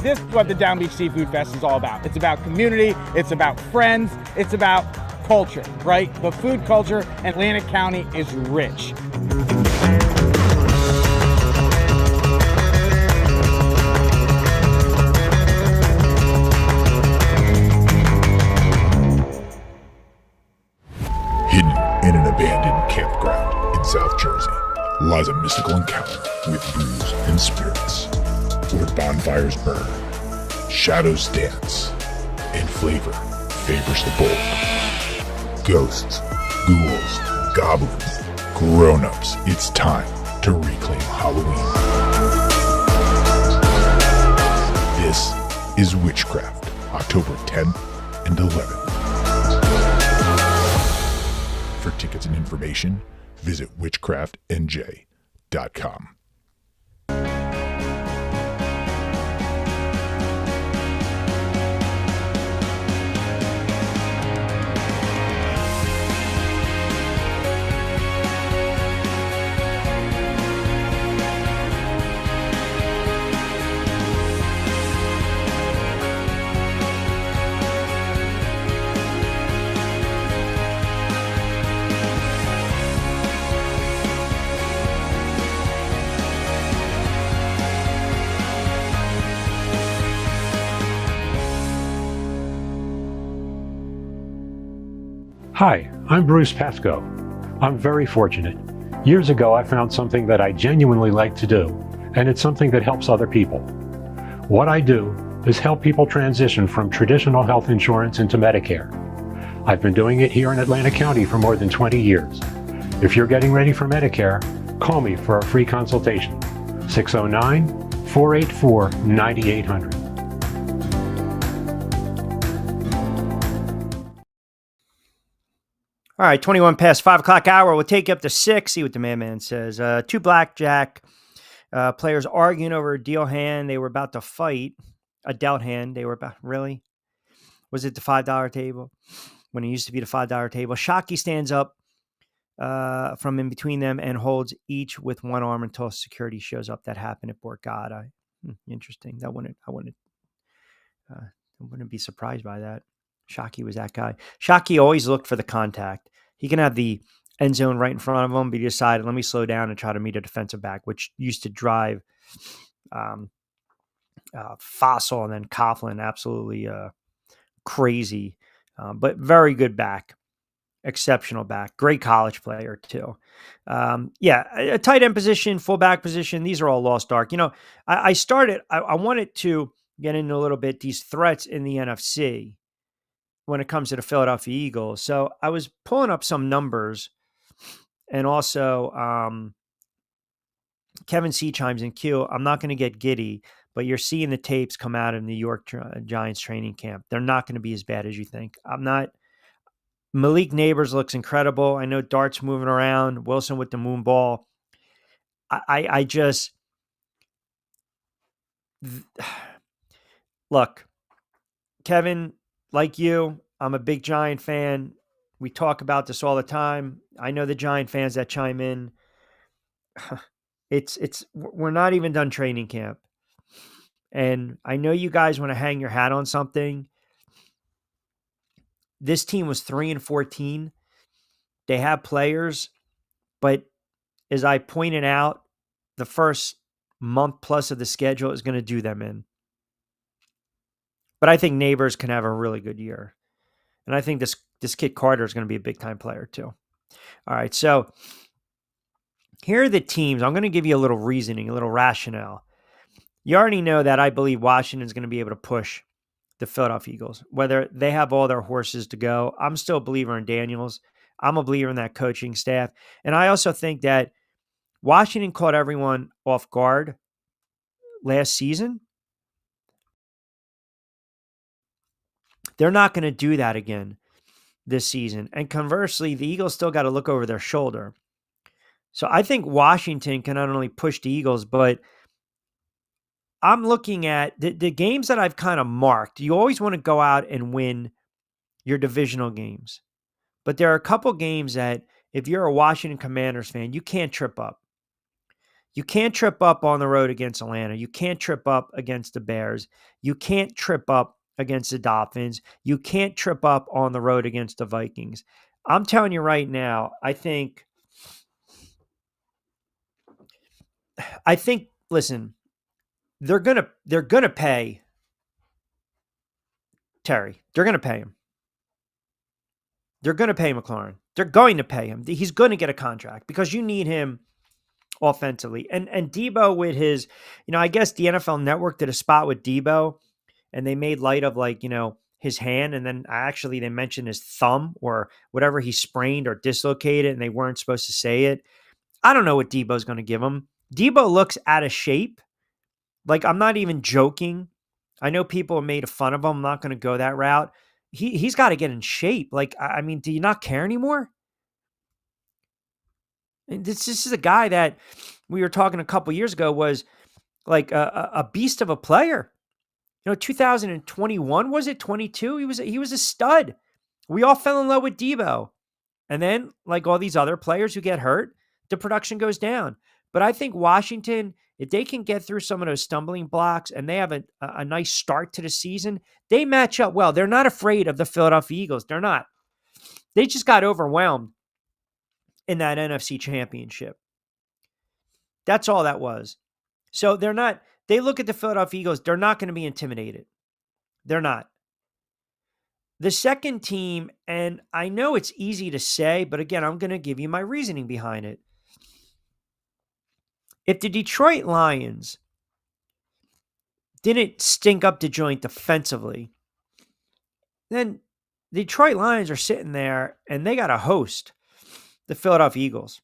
This is what the Down Beach Seafood Fest is all about. It's about community, it's about friends, it's about culture, right? The food culture in Atlantic County is rich. Hidden in an abandoned campground in South Jersey lies a brews and spirits, where bonfires burn, shadows dance, and flavor favors the bold. Ghosts, ghouls, goblins, grown-ups, it's time to reclaim Halloween. This is Witchcraft, October 10th and 11th. For tickets and information, visit witchcraftnj.com. Hi, I'm Bruce Pesco. I'm very fortunate. Years ago, I found something that I genuinely like to do, and it's something that helps other people. What I do is help people transition from traditional health insurance into Medicare. I've been doing it here in Atlantic County for more than 20 years. If you're getting ready for Medicare, call me for a free consultation. 609-484-9800. All right, 21 past 5 o'clock hour. We'll take you up to 6, see what the man says. Two blackjack players arguing over a deal hand. They were about to fight a dealt hand. They were about, really? Was it the $5 table? When it used to be the $5 table. Shockey stands up from in between them and holds each with one arm until security shows up. That happened at Borgata. Interesting. I wouldn't be surprised by that. Shockey was that guy. Shockey always looked for the contact. He can have the end zone right in front of him, but he decided, let me slow down and try to meet a defensive back, which used to drive Fossil and then Coughlin absolutely crazy. But very good back. Exceptional back. Great college player, too. A tight end position, fullback position, these are all lost arc. You know, I wanted to get into a little bit these threats in the NFC when it comes to the Philadelphia Eagles. So I was pulling up some numbers, and also Kevin C chimes in, Q, I'm not going to get giddy, but you're seeing the tapes come out of New York Giants training camp. They're not going to be as bad as you think. I'm not. Malik Neighbors looks incredible. I know Dart's moving around. Wilson with the moon ball. I just look, Kevin, like you, I'm a big Giant fan. We talk about this all the time. I know the Giant fans that chime in. We're not even done training camp. And I know you guys want to hang your hat on something. This team was 3-14. They have players, but as I pointed out, the first month plus of the schedule is going to do them in. But I think Neighbors can have a really good year. And I think this kid Carter is going to be a big-time player too. All right, so here are the teams. I'm going to give you a little reasoning, a little rationale. You already know that I believe Washington is going to be able to push the Philadelphia Eagles, whether they have all their horses to go. I'm still a believer in Daniels. I'm a believer in that coaching staff. And I also think that Washington caught everyone off guard last season. They're not going to do that again this season. And conversely, the Eagles still got to look over their shoulder. So I think Washington can not only push the Eagles, but I'm looking at the games that I've kind of marked. You always want to go out and win your divisional games. But there are a couple games that if you're a Washington Commanders fan, you can't trip up. You can't trip up on the road against Atlanta. You can't trip up against the Bears. You can't trip up against the Dolphins. You can't trip up on the road against the Vikings. I'm telling you right now, I think, listen, they're gonna pay Terry. They're gonna pay him. They're gonna pay McLaurin. They're going to pay him. He's going to get a contract because you need him offensively. And Debo with his, I guess the NFL Network did a spot with Debo, and they made light of, like, his hand, and then actually they mentioned his thumb or whatever he sprained or dislocated, and they weren't supposed to say it. I don't know what Debo's going to give him. Debo looks out of shape. Like, I'm not even joking. I know people have made fun of him. I'm not going to go that route. He's got to get in shape. Like, I mean, do you not care anymore? And this is a guy that we were talking a couple years ago was like a beast of a player. 2021, was it 22? He was a stud. We all fell in love with Debo. And then, like all these other players who get hurt, the production goes down. But I think Washington, if they can get through some of those stumbling blocks and they have a nice start to the season, they match up well. They're not afraid of the Philadelphia Eagles. They're not. They just got overwhelmed in that NFC Championship. That's all that was. So they look at the Philadelphia Eagles, they're not going to be intimidated. They're not. The second team, and I know it's easy to say, but again, I'm going to give you my reasoning behind it. If the Detroit Lions didn't stink up the joint defensively, then the Detroit Lions are sitting there and they got to host the Philadelphia Eagles,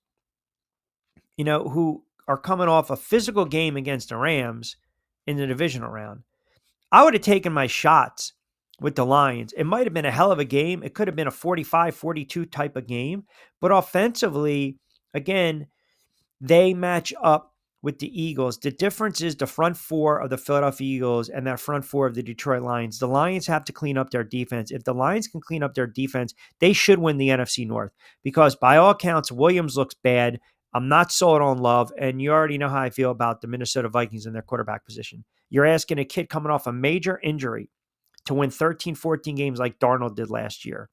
who are coming off a physical game against the Rams in the divisional round. I would have taken my shots with the Lions. It might have been a hell of a game. It could have been a 45-42 type of game. But offensively, again, they match up with the Eagles. The difference is the front four of the Philadelphia Eagles and that front four of the Detroit Lions. The Lions have to clean up their defense. If the Lions can clean up their defense, they should win the NFC North. Because by all accounts, Williams looks bad. I'm not sold on Love. And you already know how I feel about the Minnesota Vikings in their quarterback position. You're asking a kid coming off a major injury to win 13, 14 games like Darnold did last year.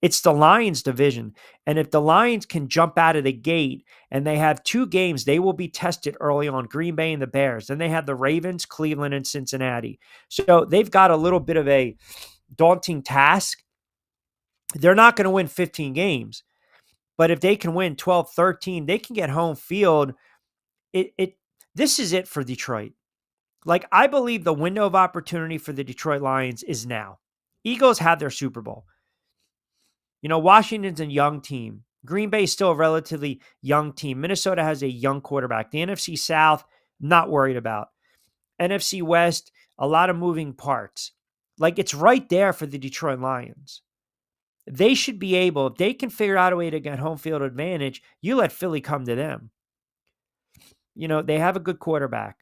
It's the Lions division. And if the Lions can jump out of the gate and they have 2 games, they will be tested early on, Green Bay and the Bears. Then they have the Ravens, Cleveland, and Cincinnati. So they've got a little bit of a daunting task. They're not going to win 15 games. But if they can win 12, 13, they can get home field. This is it for Detroit. Like, I believe the window of opportunity for the Detroit Lions is now. Eagles had their Super Bowl. Washington's a young team. Green Bay is still a relatively young team. Minnesota has a young quarterback. The NFC South, not worried about. NFC West, a lot of moving parts. Like, it's right there for the Detroit Lions. They should be able, if they can figure out a way to get home field advantage, you let Philly come to them. They have a good quarterback.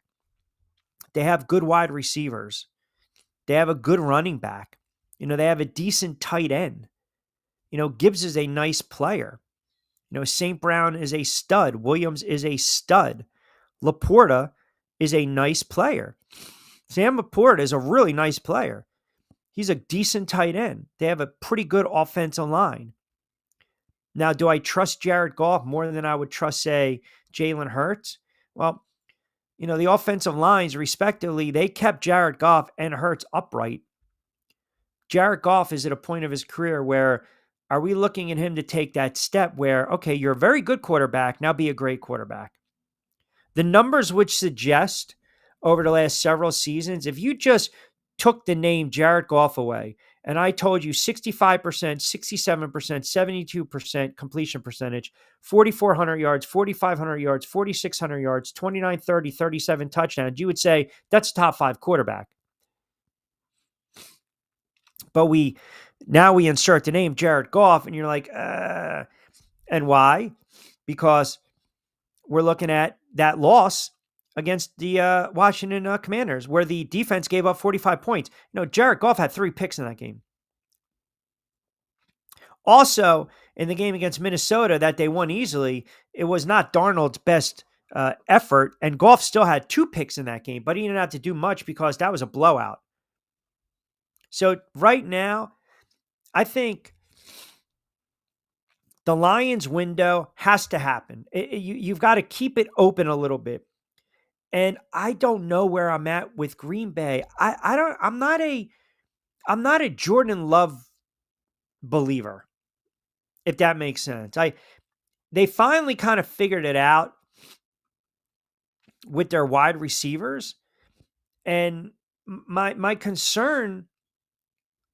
They have good wide receivers. They have a good running back. They have a decent tight end. Gibbs is a nice player. St. Brown is a stud. Williams is a stud. Laporta is a nice player. Sam Laporta is a really nice player. He's a decent tight end. They have a pretty good offensive line. Now, do I trust Jared Goff more than I would trust, say, Jalen Hurts? Well, the offensive lines, respectively, they kept Jared Goff and Hurts upright. Jared Goff is at a point of his career where, are we looking at him to take that step where, okay, you're a very good quarterback, now be a great quarterback? The numbers which suggest over the last several seasons, if you just took the name Jared Goff away and I told you 65%, 67%, 72% completion percentage, 4,400 yards, 4,500 yards, 4,600 yards, 29, 30, 37 touchdowns, you would say that's a top 5 quarterback. But now we insert the name Jared Goff and you're like, and why? Because we're looking at that loss against the Washington Commanders, where the defense gave up 45 points. Jared Goff had 3 picks in that game. Also, in the game against Minnesota that they won easily, it was not Darnold's best effort, and Goff still had 2 picks in that game, but he didn't have to do much because that was a blowout. So right now, I think the Lions window has to happen. You've got to keep it open a little bit. And I don't know where I'm at with Green Bay. I'm not a Jordan Love believer, if that makes sense. They finally kind of figured it out with their wide receivers. And my concern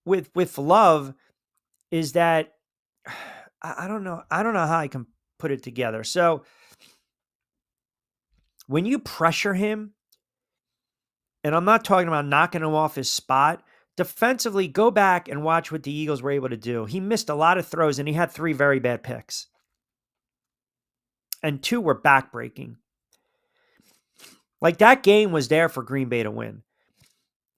with Love is that I don't know. I don't know how I can put it together. So when you pressure him, and I'm not talking about knocking him off his spot, defensively, go back and watch what the Eagles were able to do. He missed a lot of throws, and he had 3 very bad picks. And 2 were backbreaking. Like, that game was there for Green Bay to win.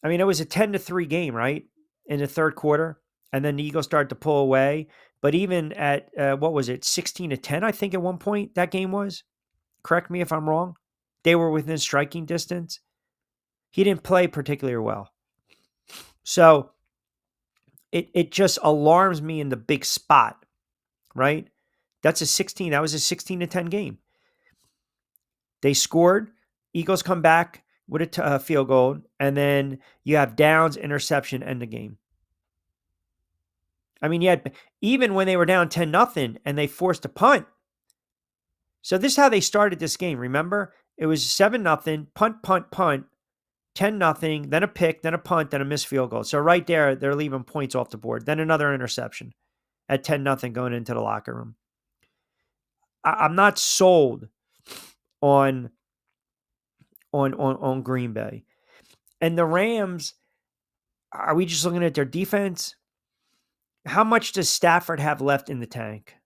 I mean, it was a 10-3 game, right? In the third quarter. And then the Eagles started to pull away. But even at, 16-10, I think at one point that game was. Correct me if I'm wrong. They were within striking distance. He didn't play particularly well. So it just alarms me in the big spot, right? That was a 16-10 game. They scored. Eagles come back with a field goal, and then you have downs, interception, end the game. I mean, even when they were down 10-0 and they forced a punt. So this is how they started this game. Remember, it was 7-0, punt, 10-0, then a pick, then a punt, then a missed field goal. So right there, they're leaving points off the board. Then another interception at 10-0 going into the locker room. I'm not sold on Green Bay. And the Rams, are we just looking at their defense? How much does Stafford have left in the tank?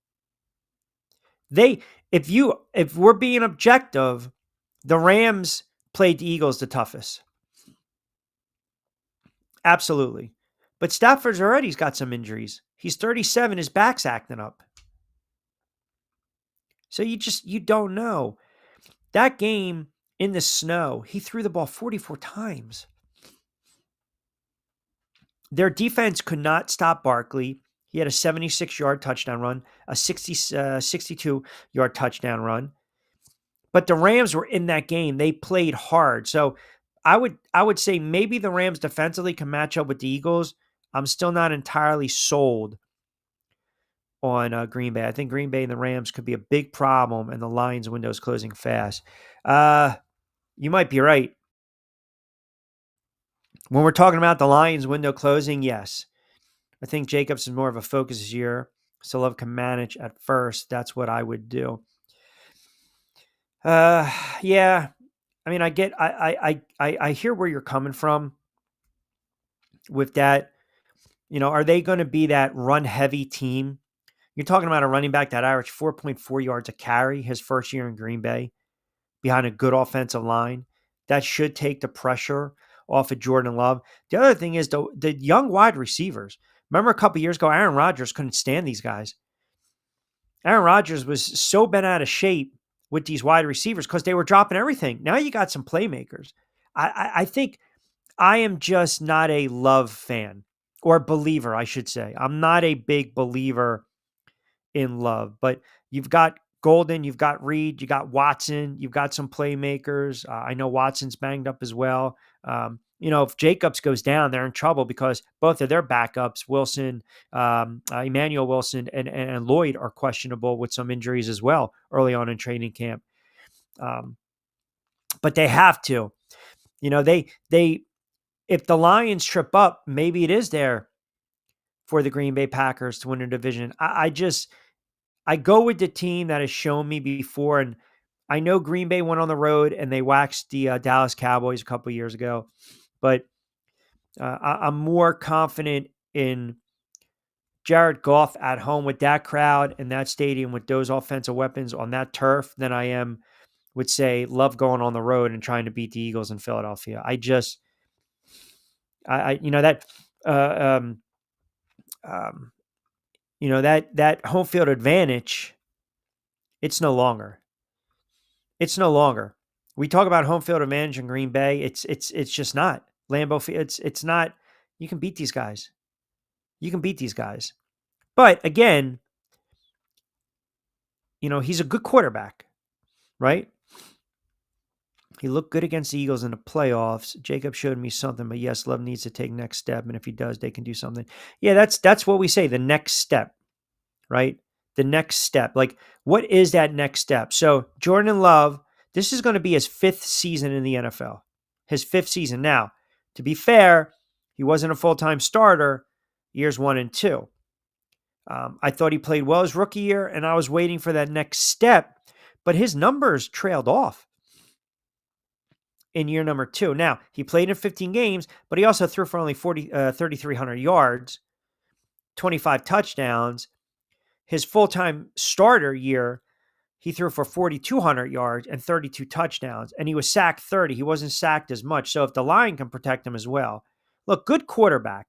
If we're being objective, the Rams played the Eagles the toughest. Absolutely. But Stafford's already got some injuries. He's 37, his back's acting up. So you don't know. That game in the snow, he threw the ball 44 times. Their defense could not stop Barkley. He had a 76-yard touchdown run, a 62-yard touchdown run. But the Rams were in that game. They played hard. So I would say maybe the Rams defensively can match up with the Eagles. I'm still not entirely sold on Green Bay. I think Green Bay and the Rams could be a big problem, and the Lions window is closing fast. You might be right. When we're talking about the Lions window closing, yes. I think Jacobs is more of a focus this year. So Love can manage at first. That's what I would do. Yeah. I mean, I hear where you're coming from with that. You know, are they going to be that run-heavy team? You're talking about a running back that averaged 4.4 yards a carry his first year in Green Bay behind a good offensive line. That should take the pressure off of Jordan Love. The other thing is the young wide receivers. Remember a couple years ago, Aaron Rodgers couldn't stand these guys. Aaron Rodgers was so bent out of shape with these wide receivers because they were dropping everything. Now you got some playmakers. I think I am just not a Love fan, or believer, I should say. I'm not a big believer in Love, but you've got Golden, you've got Reed, you got Watson, you've got some playmakers. I know Watson's banged up as well. If Jacobs goes down, they're in trouble because both of their backups, Wilson, Emmanuel Wilson, and Lloyd are questionable with some injuries as well early on in training camp. But they have to. If the Lions trip up, maybe it is there for the Green Bay Packers to win a division. I go with the team that has shown me before, and I know Green Bay went on the road and they waxed the Dallas Cowboys a couple of years ago, but I'm more confident in Jared Goff at home with that crowd and that stadium with those offensive weapons on that turf than I am with, say, Love going on the road and trying to beat the Eagles in Philadelphia. That home field advantage, it's no longer. It's no longer. We talk about home field advantage in Green Bay. It's just not. Lambeau Field, it's not. You can beat these guys. But again, he's a good quarterback, right? He looked good against the Eagles in the playoffs. Jacob showed me something, but yes, Love needs to take next step, and if he does, they can do something. Yeah, that's what we say, the next step, right? The next step. Like, what is that next step? So Jordan Love This is going to be his 5th season in the NFL. His 5th season. Now, to be fair, he wasn't a full-time starter years 1 and 2. I thought he played well his rookie year, and I was waiting for that next step, but his numbers trailed off in year number 2. Now, he played in 15 games, but he also threw for only 3,300 yards, 25 touchdowns. His full-time starter year, he threw for 4,200 yards and 32 touchdowns, and he was sacked 30. He wasn't sacked as much, so if the line can protect him as well. Look, good quarterback.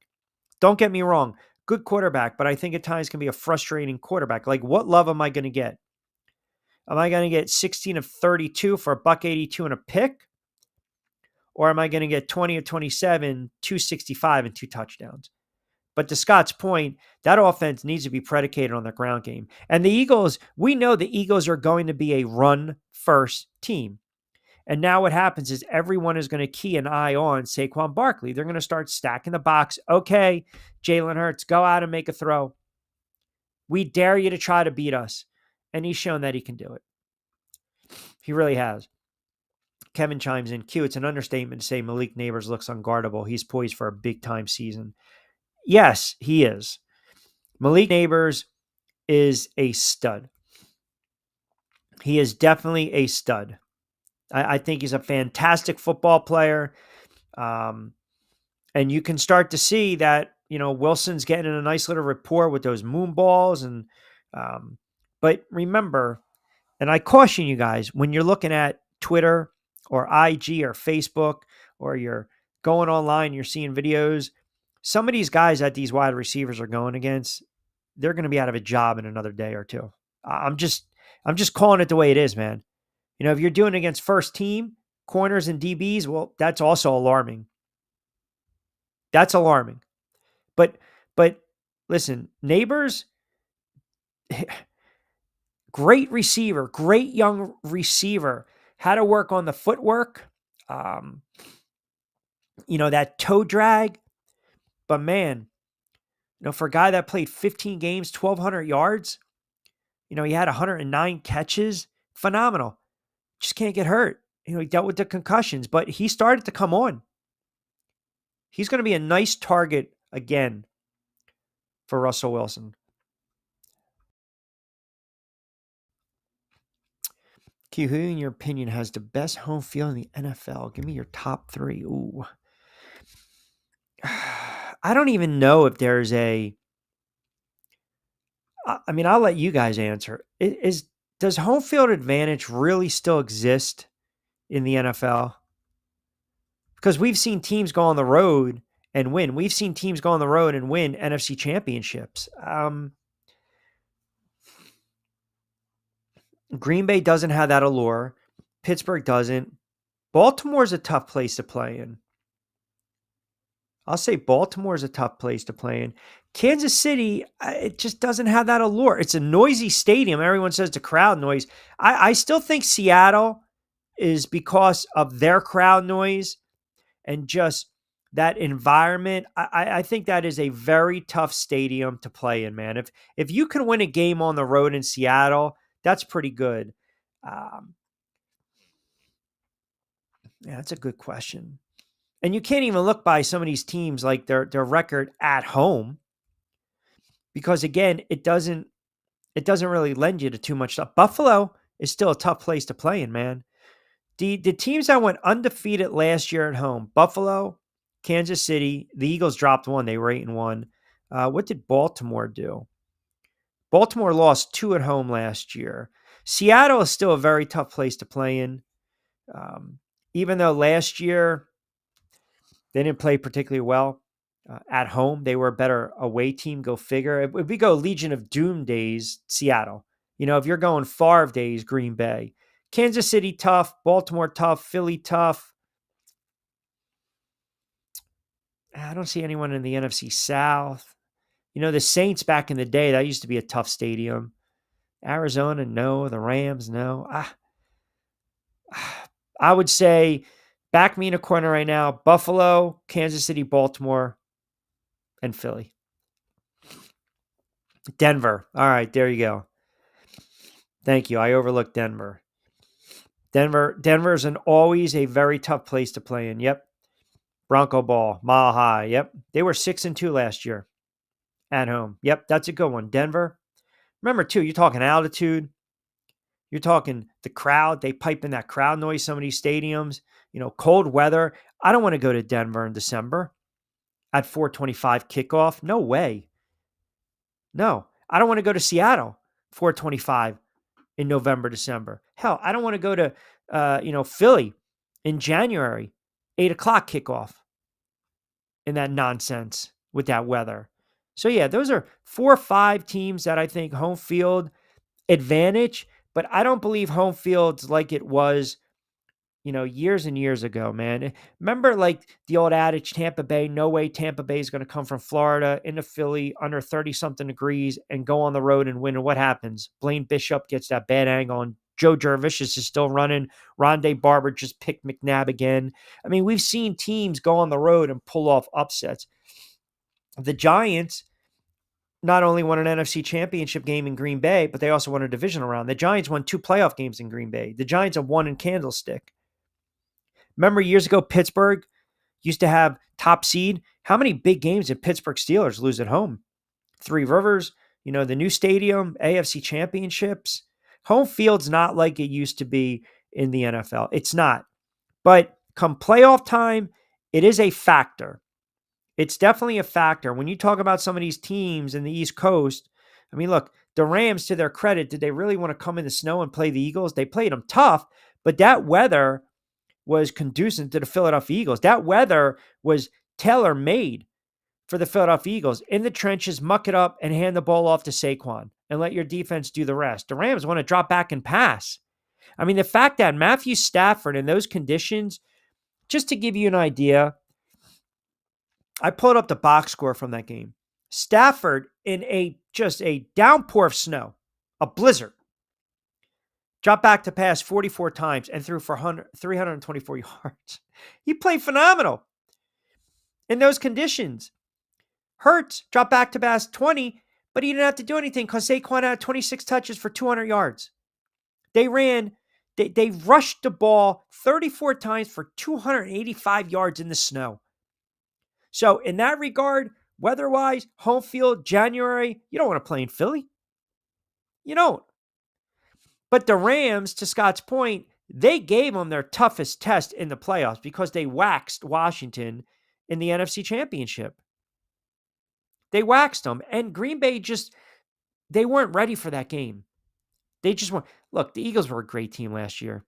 Don't get me wrong. Good quarterback, but I think at times can be a frustrating quarterback. Like, what love am I going to get? Am I going to get 16 of 32 for $182 and a pick? Or am I going to get 20 of 27, 265 and 2 touchdowns? But to Scott's point, that offense needs to be predicated on their ground game. And the Eagles, we know the Eagles are going to be a run-first team. And now what happens is everyone is going to key an eye on Saquon Barkley. They're going to start stacking the box. Okay, Jalen Hurts, go out and make a throw. We dare you to try to beat us. And he's shown that he can do it. He really has. Kevin chimes in, Q, it's an understatement to say Malik Neighbors looks unguardable. He's poised for a big-time season. Yes, he is. Malik Neighbors is a stud. He is definitely a stud. I think he's a fantastic football player. And you can start to see that, Wilson's getting in a nice little rapport with those moon balls. And but remember, and I caution you guys, when you're looking at Twitter or IG or Facebook, or you're going online, you're seeing videos, some of these guys that these wide receivers are going against, they're going to be out of a job in another day or two. I'm just calling it the way it is, man. If you're doing it against first team corners and DBs, well, that's also alarming. That's alarming. But listen, Neighbors, great receiver, great young receiver, had to work on the footwork, that toe drag. But man, for a guy that played 15 games, 1,200 yards, he had 109 catches, phenomenal. Just can't get hurt. He dealt with the concussions, but he started to come on. He's going to be a nice target again for Russell Wilson. Q, who in your opinion has the best home field in the NFL? Give me your top 3. Ooh. I don't even know if there's I'll let you guys answer. Does home field advantage really still exist in the NFL? Because we've seen teams go on the road and win. We've seen teams go on the road and win NFC championships. Green Bay doesn't have that allure. Pittsburgh doesn't. Baltimore's a tough place to play in. I'll say Baltimore's a tough place to play in. Kansas City, it just doesn't have that allure. It's a noisy stadium. Everyone says the crowd noise. I still think Seattle is because of their crowd noise and just that environment. I think that is a very tough stadium to play in, man. If you can win a game on the road in Seattle, that's pretty good. Yeah, that's a good question. And you can't even look by some of these teams like their record at home, because again, it doesn't really lend you to too much stuff. Buffalo is still a tough place to play in, man. The teams that went undefeated last year at home, Buffalo, Kansas City, the Eagles dropped 1. They were 8-1. What did Baltimore do? Baltimore lost 2 at home last year. Seattle is still a very tough place to play in. Even though last year they didn't play particularly well at home. They were a better away team. Go figure. If we go Legion of Doom days, Seattle. If you're going Favre days, Green Bay. Kansas City tough. Baltimore tough. Philly tough. I don't see anyone in the NFC South. The Saints back in the day, that used to be a tough stadium. Arizona, no. The Rams, no. I would say, back me in a corner right now, Buffalo, Kansas City, Baltimore, and Philly. Denver. All right, there you go. Thank you. I overlooked Denver. Denver's always a very tough place to play in. Yep. Bronco Ball, Mile High. Yep. They were 6-2 last year at home. Yep. That's a good one. Denver. Remember, too, you're talking altitude. You're talking the crowd. They pipe in that crowd noise, some of these stadiums. Cold weather. I don't want to go to Denver in December at 4:25 kickoff. No way. No. I don't want to go to Seattle 4:25 in November, December. Hell, I don't want to go to Philly in January, 8:00 kickoff in that nonsense with that weather. So yeah, those are 4 or 5 teams that I think home field advantage, but I don't believe home field's like it was, years and years ago, man. Remember like the old adage, Tampa Bay, no way Tampa Bay is going to come from Florida into Philly under 30-something degrees and go on the road and win. And what happens? Blaine Bishop gets that bad angle and Joe Jervis is still running. Rondé Barber just picked McNabb again. I mean, we've seen teams go on the road and pull off upsets. The Giants not only won an NFC championship game in Green Bay, but they also won a divisional round. The Giants won 2 playoff games in Green Bay. The Giants have won in Candlestick. Remember years ago, Pittsburgh used to have top seed. How many big games did Pittsburgh Steelers lose at home? 3 Rivers, the new stadium, AFC championships. Home field's not like it used to be in the NFL. It's not. But come playoff time, it is a factor. It's definitely a factor. When you talk about some of these teams in the East Coast, I mean, look, the Rams, to their credit, did they really want to come in the snow and play the Eagles? They played them tough, but that weather was conducive to the Philadelphia Eagles. That weather was tailor-made for the Philadelphia Eagles. In the trenches, muck it up, and hand the ball off to Saquon and let your defense do the rest. The Rams want to drop back and pass. I mean, the fact that Matthew Stafford in those conditions, just to give you an idea, I pulled up the box score from that game. Stafford in just a downpour of snow, a blizzard, dropped back to pass 44 times and threw for 324 yards. He played phenomenal in those conditions. Hurts dropped back to pass 20, but he didn't have to do anything because Saquon had 26 touches for 200 yards. They rushed the ball 34 times for 285 yards in the snow. So in that regard, weather-wise, home field, January, you don't want to play in Philly. You don't. But the Rams, to Scott's point, they gave them their toughest test in the playoffs because they waxed Washington in the NFC Championship. They waxed them. And Green Bay they weren't ready for that game. They just weren't. Look, the Eagles were a great team last year.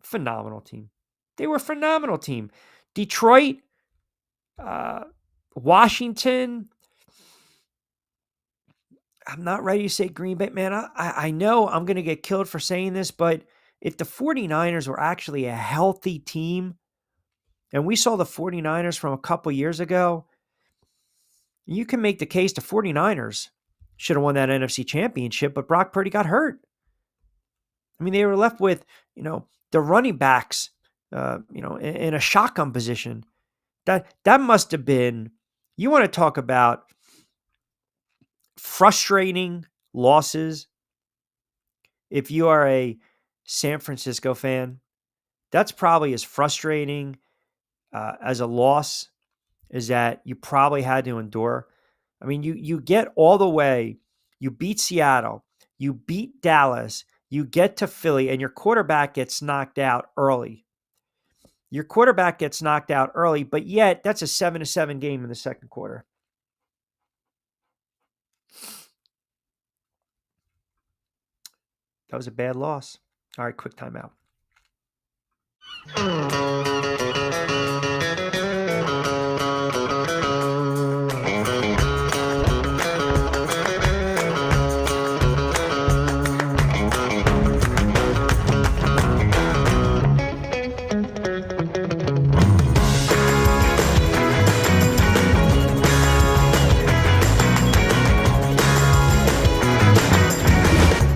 Phenomenal team. They were a phenomenal team. Detroit, Washington. I'm not ready to say Green Bay. Man, I know I'm going to get killed for saying this, but if the 49ers were actually a healthy team, and we saw the 49ers from a couple years ago, you can make the case the 49ers should have won that NFC championship, but Brock Purdy got hurt. I mean, they were left with, the running backs, in a shotgun position. That must have been, you want to talk about frustrating losses. If you are a San Francisco fan, that's probably as frustrating as a loss as that you probably had to endure. I mean, you get all the way, you beat Seattle, you beat Dallas, you get to Philly, and your quarterback gets knocked out early. Your quarterback gets knocked out early, but yet that's a 7-7 game in the second quarter. That was a bad loss. All right, quick timeout.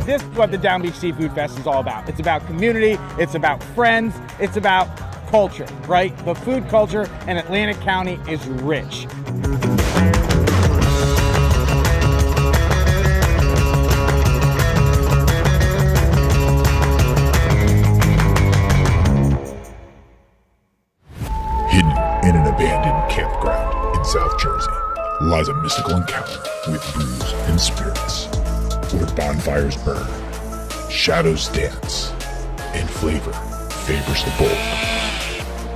This is what the Down Beach Seafood Fest is all about. It's about community, it's about friends, it's about culture, right? The food culture in Atlantic County is rich. abandoned campground in South Jersey lies a mystical encounter with booze and spirits, where bonfires burn, shadows dance, and flavor favors the bold.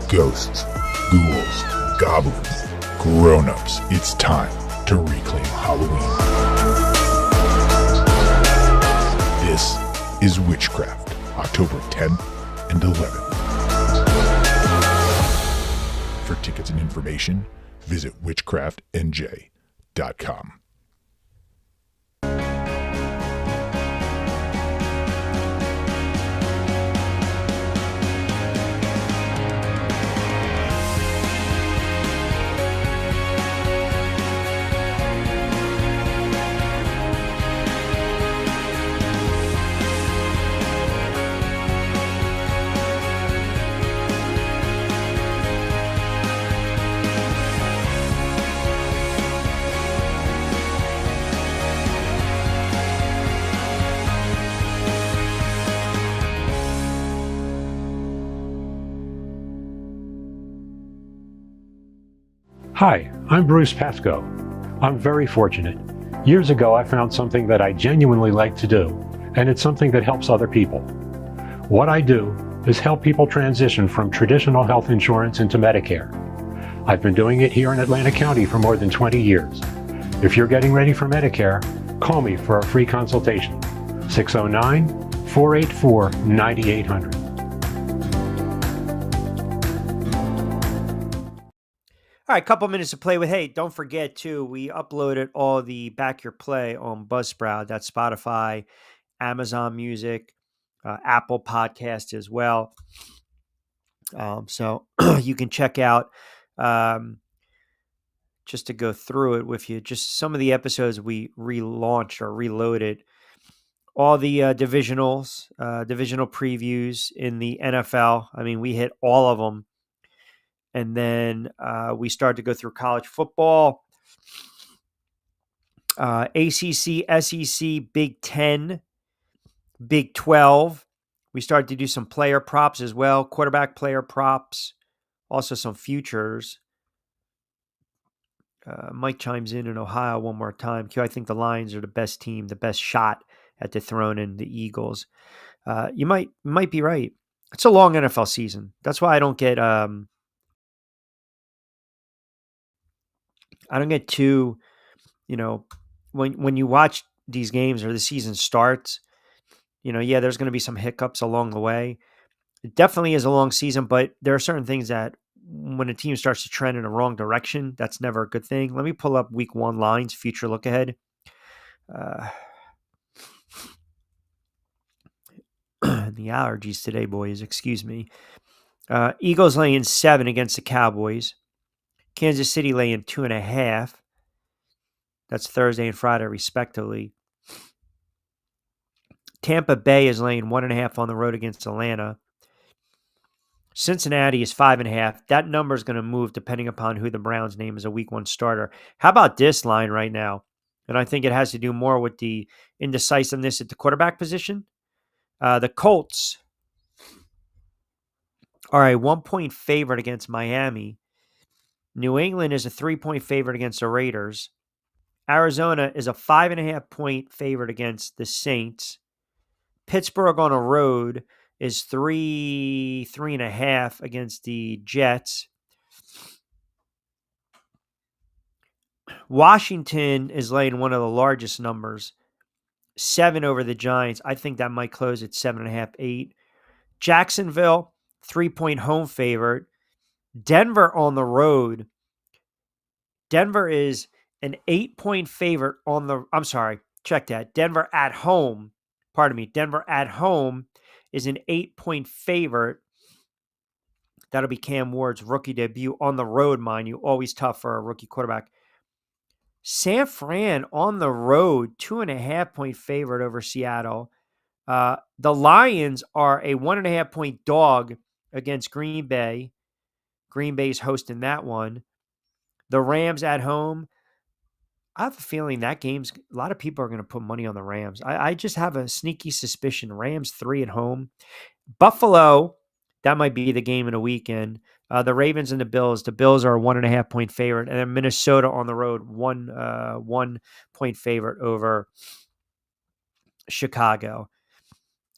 Ghosts, ghouls, goblins, grown-ups, it's time to reclaim Halloween. This is Witchcraft, October 10th and 11th. For tickets and information, visit witchcraftnj.com. Hi, I'm Bruce Pascoe. I'm very fortunate. Years ago, I found something that I genuinely like to do, and it's something that helps other people. What I do is help people transition from traditional health insurance into Medicare. I've been doing it here in Atlantic County for more than 20 years. If you're getting ready for Medicare, call me for a free consultation. 609-484-9800. All right, couple minutes to play with. Hey, don't forget too, we uploaded all the Back Your Play on Buzzsprout. That's Spotify, Amazon Music, Apple Podcast as well. So you can check out, just to go through it with you, just some of the episodes we relaunched or reloaded. All the divisional previews in the NFL. I mean, we hit all of them. And then we started to go through college football, ACC, SEC, Big 10, Big 12. We started to do some player props as well, quarterback player props, also some futures. Mike chimes in Ohio one more time. Q, I think the Lions are the best team, the best shot at dethroning the Eagles. You might be right. It's a long NFL season. That's why I don't get too, when you watch these games or the season starts, there's going to be some hiccups along the way. It definitely is a long season, but there are certain things that when a team starts to trend in a wrong direction, that's never a good thing. Let me pull up week 1 lines, future look ahead. The allergies today, boys, excuse me. Eagles laying 7 against the Cowboys. Kansas City laying 2.5. That's Thursday and Friday, respectively. Tampa Bay is laying 1.5 on the road against Atlanta. Cincinnati is 5.5. That number is going to move depending upon who the Browns name as a week 1 starter. How about this line right now? And I think it has to do more with the indecisiveness at the quarterback position. The Colts are a 1-point favorite against Miami. New England is a 3-point favorite against the Raiders. Arizona is a 5.5-point favorite against the Saints. Pittsburgh on a road is 3.5 against the Jets. Washington is laying one of the largest numbers, 7 over the Giants. I think that might close at 7.5, 8. Jacksonville, 3-point home favorite. Denver on the road. Denver is an 8-point favorite on the, check that. Denver at home is an 8-point favorite. That'll be Cam Ward's rookie debut on the road, mind you. Always tough for a rookie quarterback. San Fran on the road, 2.5-point favorite over Seattle. The Lions are a 1.5-point dog against Green Bay. Green Bay's hosting that one. The Rams at home. I have a feeling that a lot of people are going to put money on the Rams. I just have a sneaky suspicion. Rams 3 at home. Buffalo, that might be the game in a weekend. The Ravens and the Bills. The Bills are a 1.5 point favorite, and then Minnesota on the road, 1 point favorite over Chicago.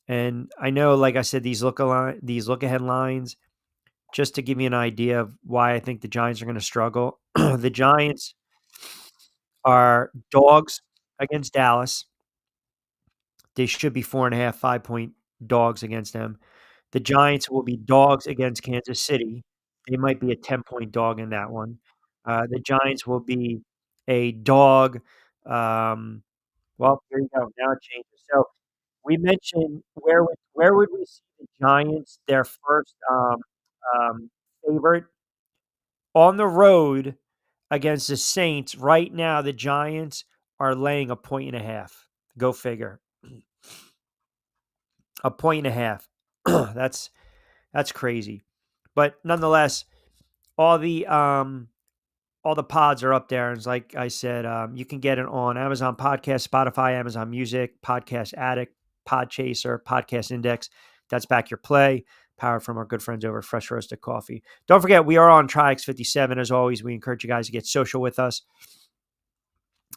And I know, like I said, these look ahead lines, just to give you an idea of why I think the Giants are going to struggle. The Giants are dogs against Dallas. They should be 4.5, 5-point dogs against them. The Giants will be dogs against Kansas City. They might be a 10-point dog in that one. The Giants will be a dog. Well, there you go. Now it changes. So we mentioned where would we see the Giants, their first favorite on the road against the Saints. Right now, the Giants are laying 1.5. Go figure. 1.5. That's crazy. But nonetheless, all the pods are up there. And like I said, you can get it on Amazon Podcast, Spotify, Amazon Music, Podcast Addict, Podchaser, Podcast Index. That's Back Your Play, powered from our good friends over at Fresh Roasted Coffee. Don't forget, we are on Triax57. As always, we encourage you guys to get social with us.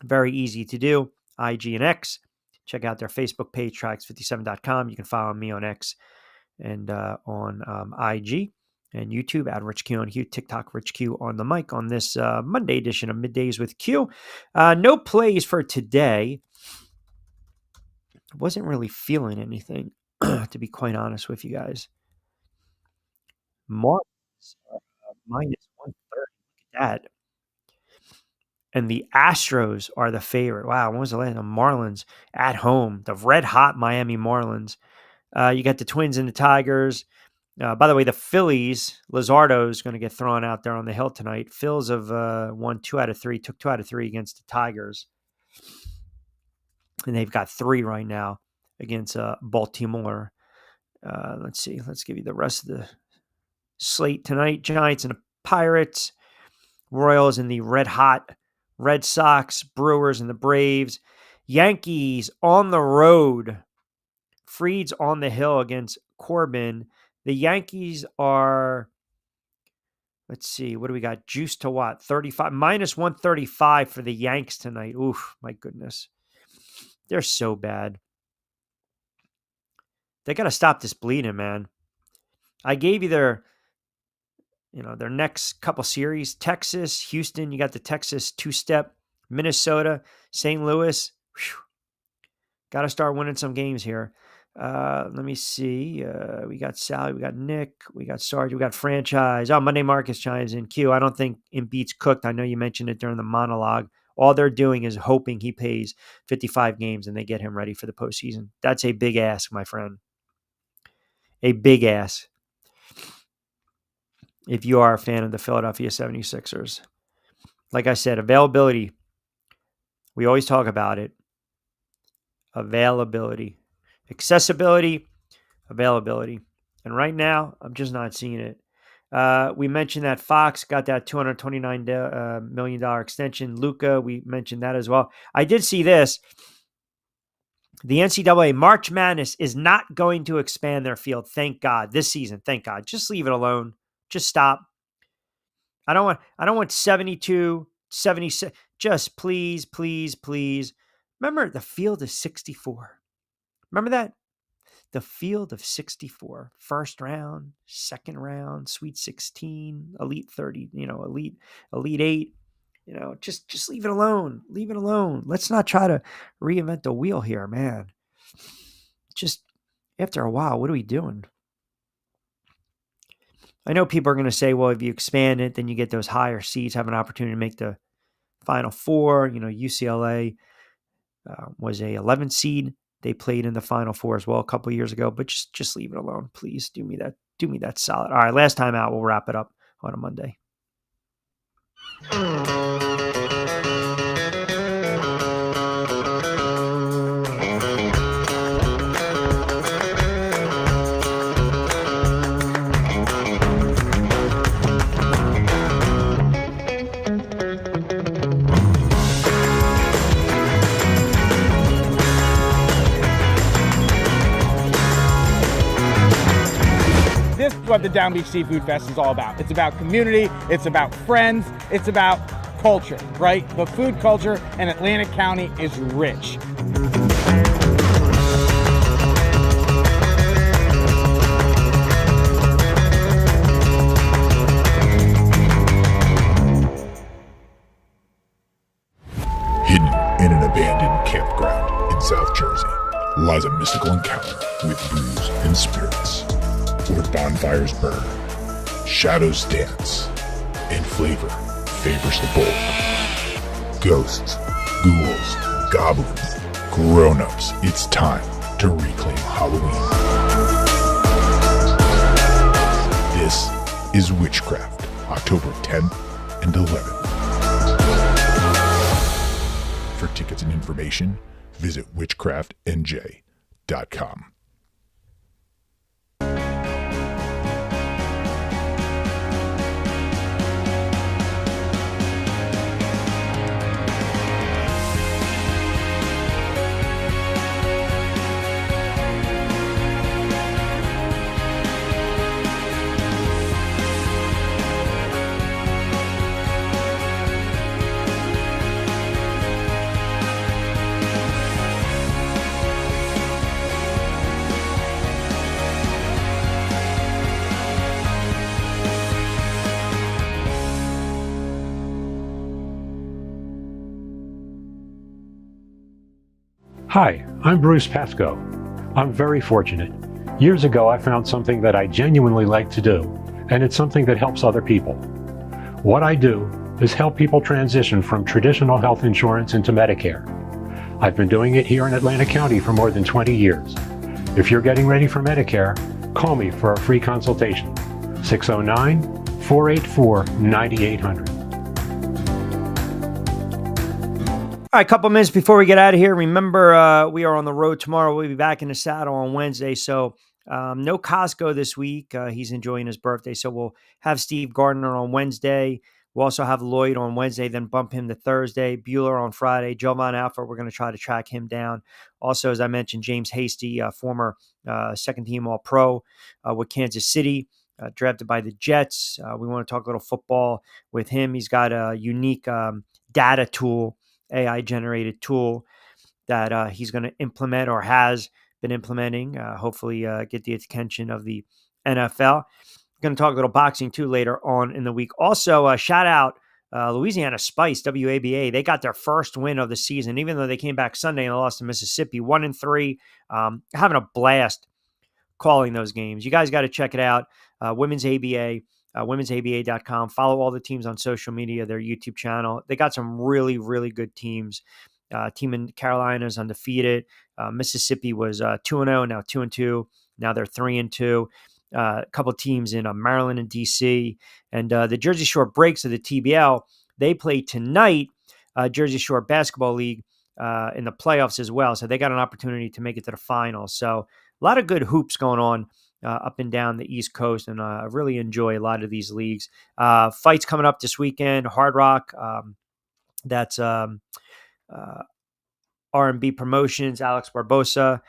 Very easy to do. IG and X. Check out their Facebook page, Triax57.com. You can follow me on X and on IG and YouTube at Rich Q on Q, TikTok Rich Q on the mic on this Monday edition of Middays with Q. No plays for today. Wasn't really feeling anything, to be quite honest with you guys. Marlins minus 130. Look at that. And the Astros are the favorite. Wow, when was the last time? Marlins at home, the red-hot Miami Marlins. You got the Twins and the Tigers. By the way, the Phillies, Luzardo is going to get thrown out there on the hill tonight. Phils have won 2 out of 3, took 2 out of 3 against the Tigers. And they've got 3 right now against Baltimore. Let's see. Let's give you the rest of the slate tonight. Giants and the Pirates. Royals and the red-hot Red Sox. Brewers and the Braves. Yankees on the road. Fried's on the hill against Corbin. The Yankees are, let's see, what do we got? Juice to what? 35, minus 135 for the Yanks tonight. Oof, my goodness. They're so bad. They got to stop this bleeding, man. I gave you their next couple series. Texas, Houston, you got the Texas 2-step. Minnesota, St. Louis. Got to start winning some games here. Let me see. We got Sally, we got Nick, we got Sarge, we got Franchise. Oh, Monday Marcus chimes in. Q, I don't think Embiid's cooked. I know you mentioned it during the monologue. All they're doing is hoping he plays 55 games and they get him ready for the postseason. That's a big ask, my friend. A big ask. If you are a fan of the Philadelphia 76ers. Like I said, availability. We always talk about it. Availability. Accessibility, availability. And right now, I'm just not seeing it. We mentioned that Fox got that $229 million extension. Luka, we mentioned that as well. I did see this. The NCAA March Madness is not going to expand their field. Thank God. This season, thank God. Just leave it alone. Just stop. I don't want 72, 76. Just please, please, please. Remember, the field is 64. Remember that? The field of 64. First round, second round, Sweet 16, Elite 30, Elite 8. Just leave it alone. Leave it alone. Let's not try to reinvent the wheel here, man. Just after a while, what are we doing? I know people are going to say, well, if you expand it, then you get those higher seeds, have an opportunity to make the Final Four. UCLA was a 11 seed. They played in the Final Four as well a couple of years ago, but just leave it alone, please. Do me that solid. All right, last time out. We'll wrap it up on a Monday. what the Down Beach Seafood Fest is all about. It's about community, it's about friends, it's about culture, right? The food culture in Atlantic County is rich. Hidden in an abandoned campground in South Jersey lies a mystical encounter with booze and spirits, where bonfires burn, shadows dance, and flavor favors the bold. Ghosts, ghouls, goblins, grown-ups, it's time to reclaim Halloween. This is Witchcraft, October 10th and 11th. For tickets and information, visit witchcraftnj.com. Hi, I'm Bruce Pascoe. I'm very fortunate. Years ago, I found something that I genuinely like to do, and it's something that helps other people. What I do is help people transition from traditional health insurance into Medicare. I've been doing it here in Atlantic County for more than 20 years. If you're getting ready for Medicare, call me for a free consultation. 609-484-9800. All right, a couple minutes before we get out of here. Remember, we are on the road tomorrow. We'll be back in the saddle on Wednesday. So no Costco this week. He's enjoying his birthday. So we'll have Steve Gardner on Wednesday. We'll also have Lloyd on Wednesday, then bump him to Thursday. Bueller on Friday. Jovan Alford, we're going to try to track him down. Also, as I mentioned, James Hasty, former second-team All-Pro with Kansas City, drafted by the Jets. We want to talk a little football with him. He's got a unique data tool, AI-generated tool that he's going to implement or has been implementing, hopefully get the attention of the NFL. Going to talk a little boxing, too, later on in the week. Also, shout out Louisiana Spice, WABA. They got their first win of the season, even though they came back Sunday and lost to Mississippi, 1-3. Having a blast calling those games. You guys got to check it out. Women's ABA. womensaba.com. Follow all the teams on social media, their YouTube channel. They got some really, really good teams. Team in Carolina is undefeated. Mississippi was 2-0, now 2-2. Now they're 3-2. A couple teams in Maryland and DC. And the Jersey Shore Breaks of the TBL, they play tonight, Jersey Shore Basketball League in the playoffs as well. So they got an opportunity to make it to the finals. So a lot of good hoops going on up and down the East Coast, and I really enjoy a lot of these leagues. Fights coming up this weekend, Hard Rock, that's R&B Promotions, Alex Barbosa.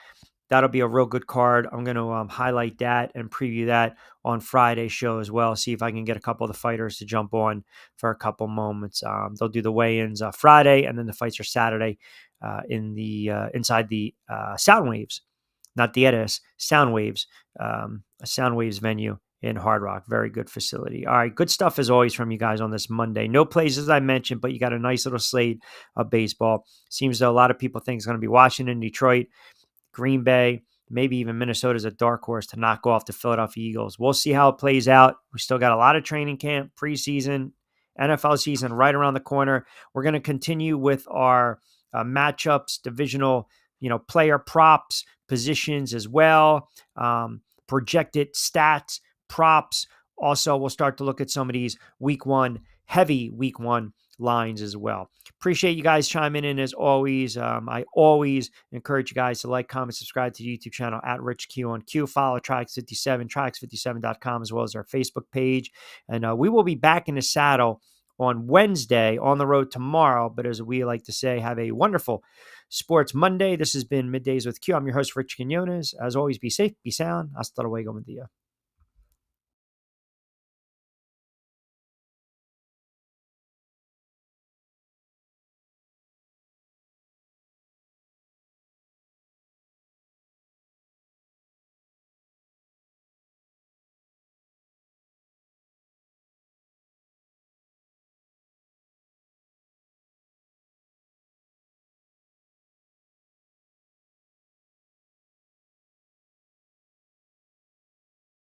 That'll be a real good card. I'm going to highlight that and preview that on Friday's show as well, see if I can get a couple of the fighters to jump on for a couple moments. They'll do the weigh-ins Friday, and then the fights are Saturday in the inside the Sound Waves. Not the EDIS, Sound Waves, a Sound Waves venue in Hard Rock. Very good facility. All right, good stuff as always from you guys on this Monday. No plays as I mentioned, but you got a nice little slate of baseball. Seems though a lot of people think it's going to be Washington, Detroit, Green Bay, maybe even Minnesota's a dark horse to knock off the Philadelphia Eagles. We'll see how it plays out. We still got a lot of training camp, preseason, NFL season right around the corner. We're going to continue with our matchups, divisional, player props, positions as well, projected stats, props. Also, we'll start to look at some of these heavy week one lines as well. Appreciate you guys chiming in as always. I always encourage you guys to like, comment, subscribe to the YouTube channel at Rich Q on Q. Follow Triax57, Triax57.com, as well as our Facebook page. And we will be back in the saddle on Wednesday, on the road tomorrow. But as we like to say, have a wonderful Sports Monday. This has been Middays with Q. I'm your host, Rich Quinones. As always, be safe, be sound. Hasta luego, buen día.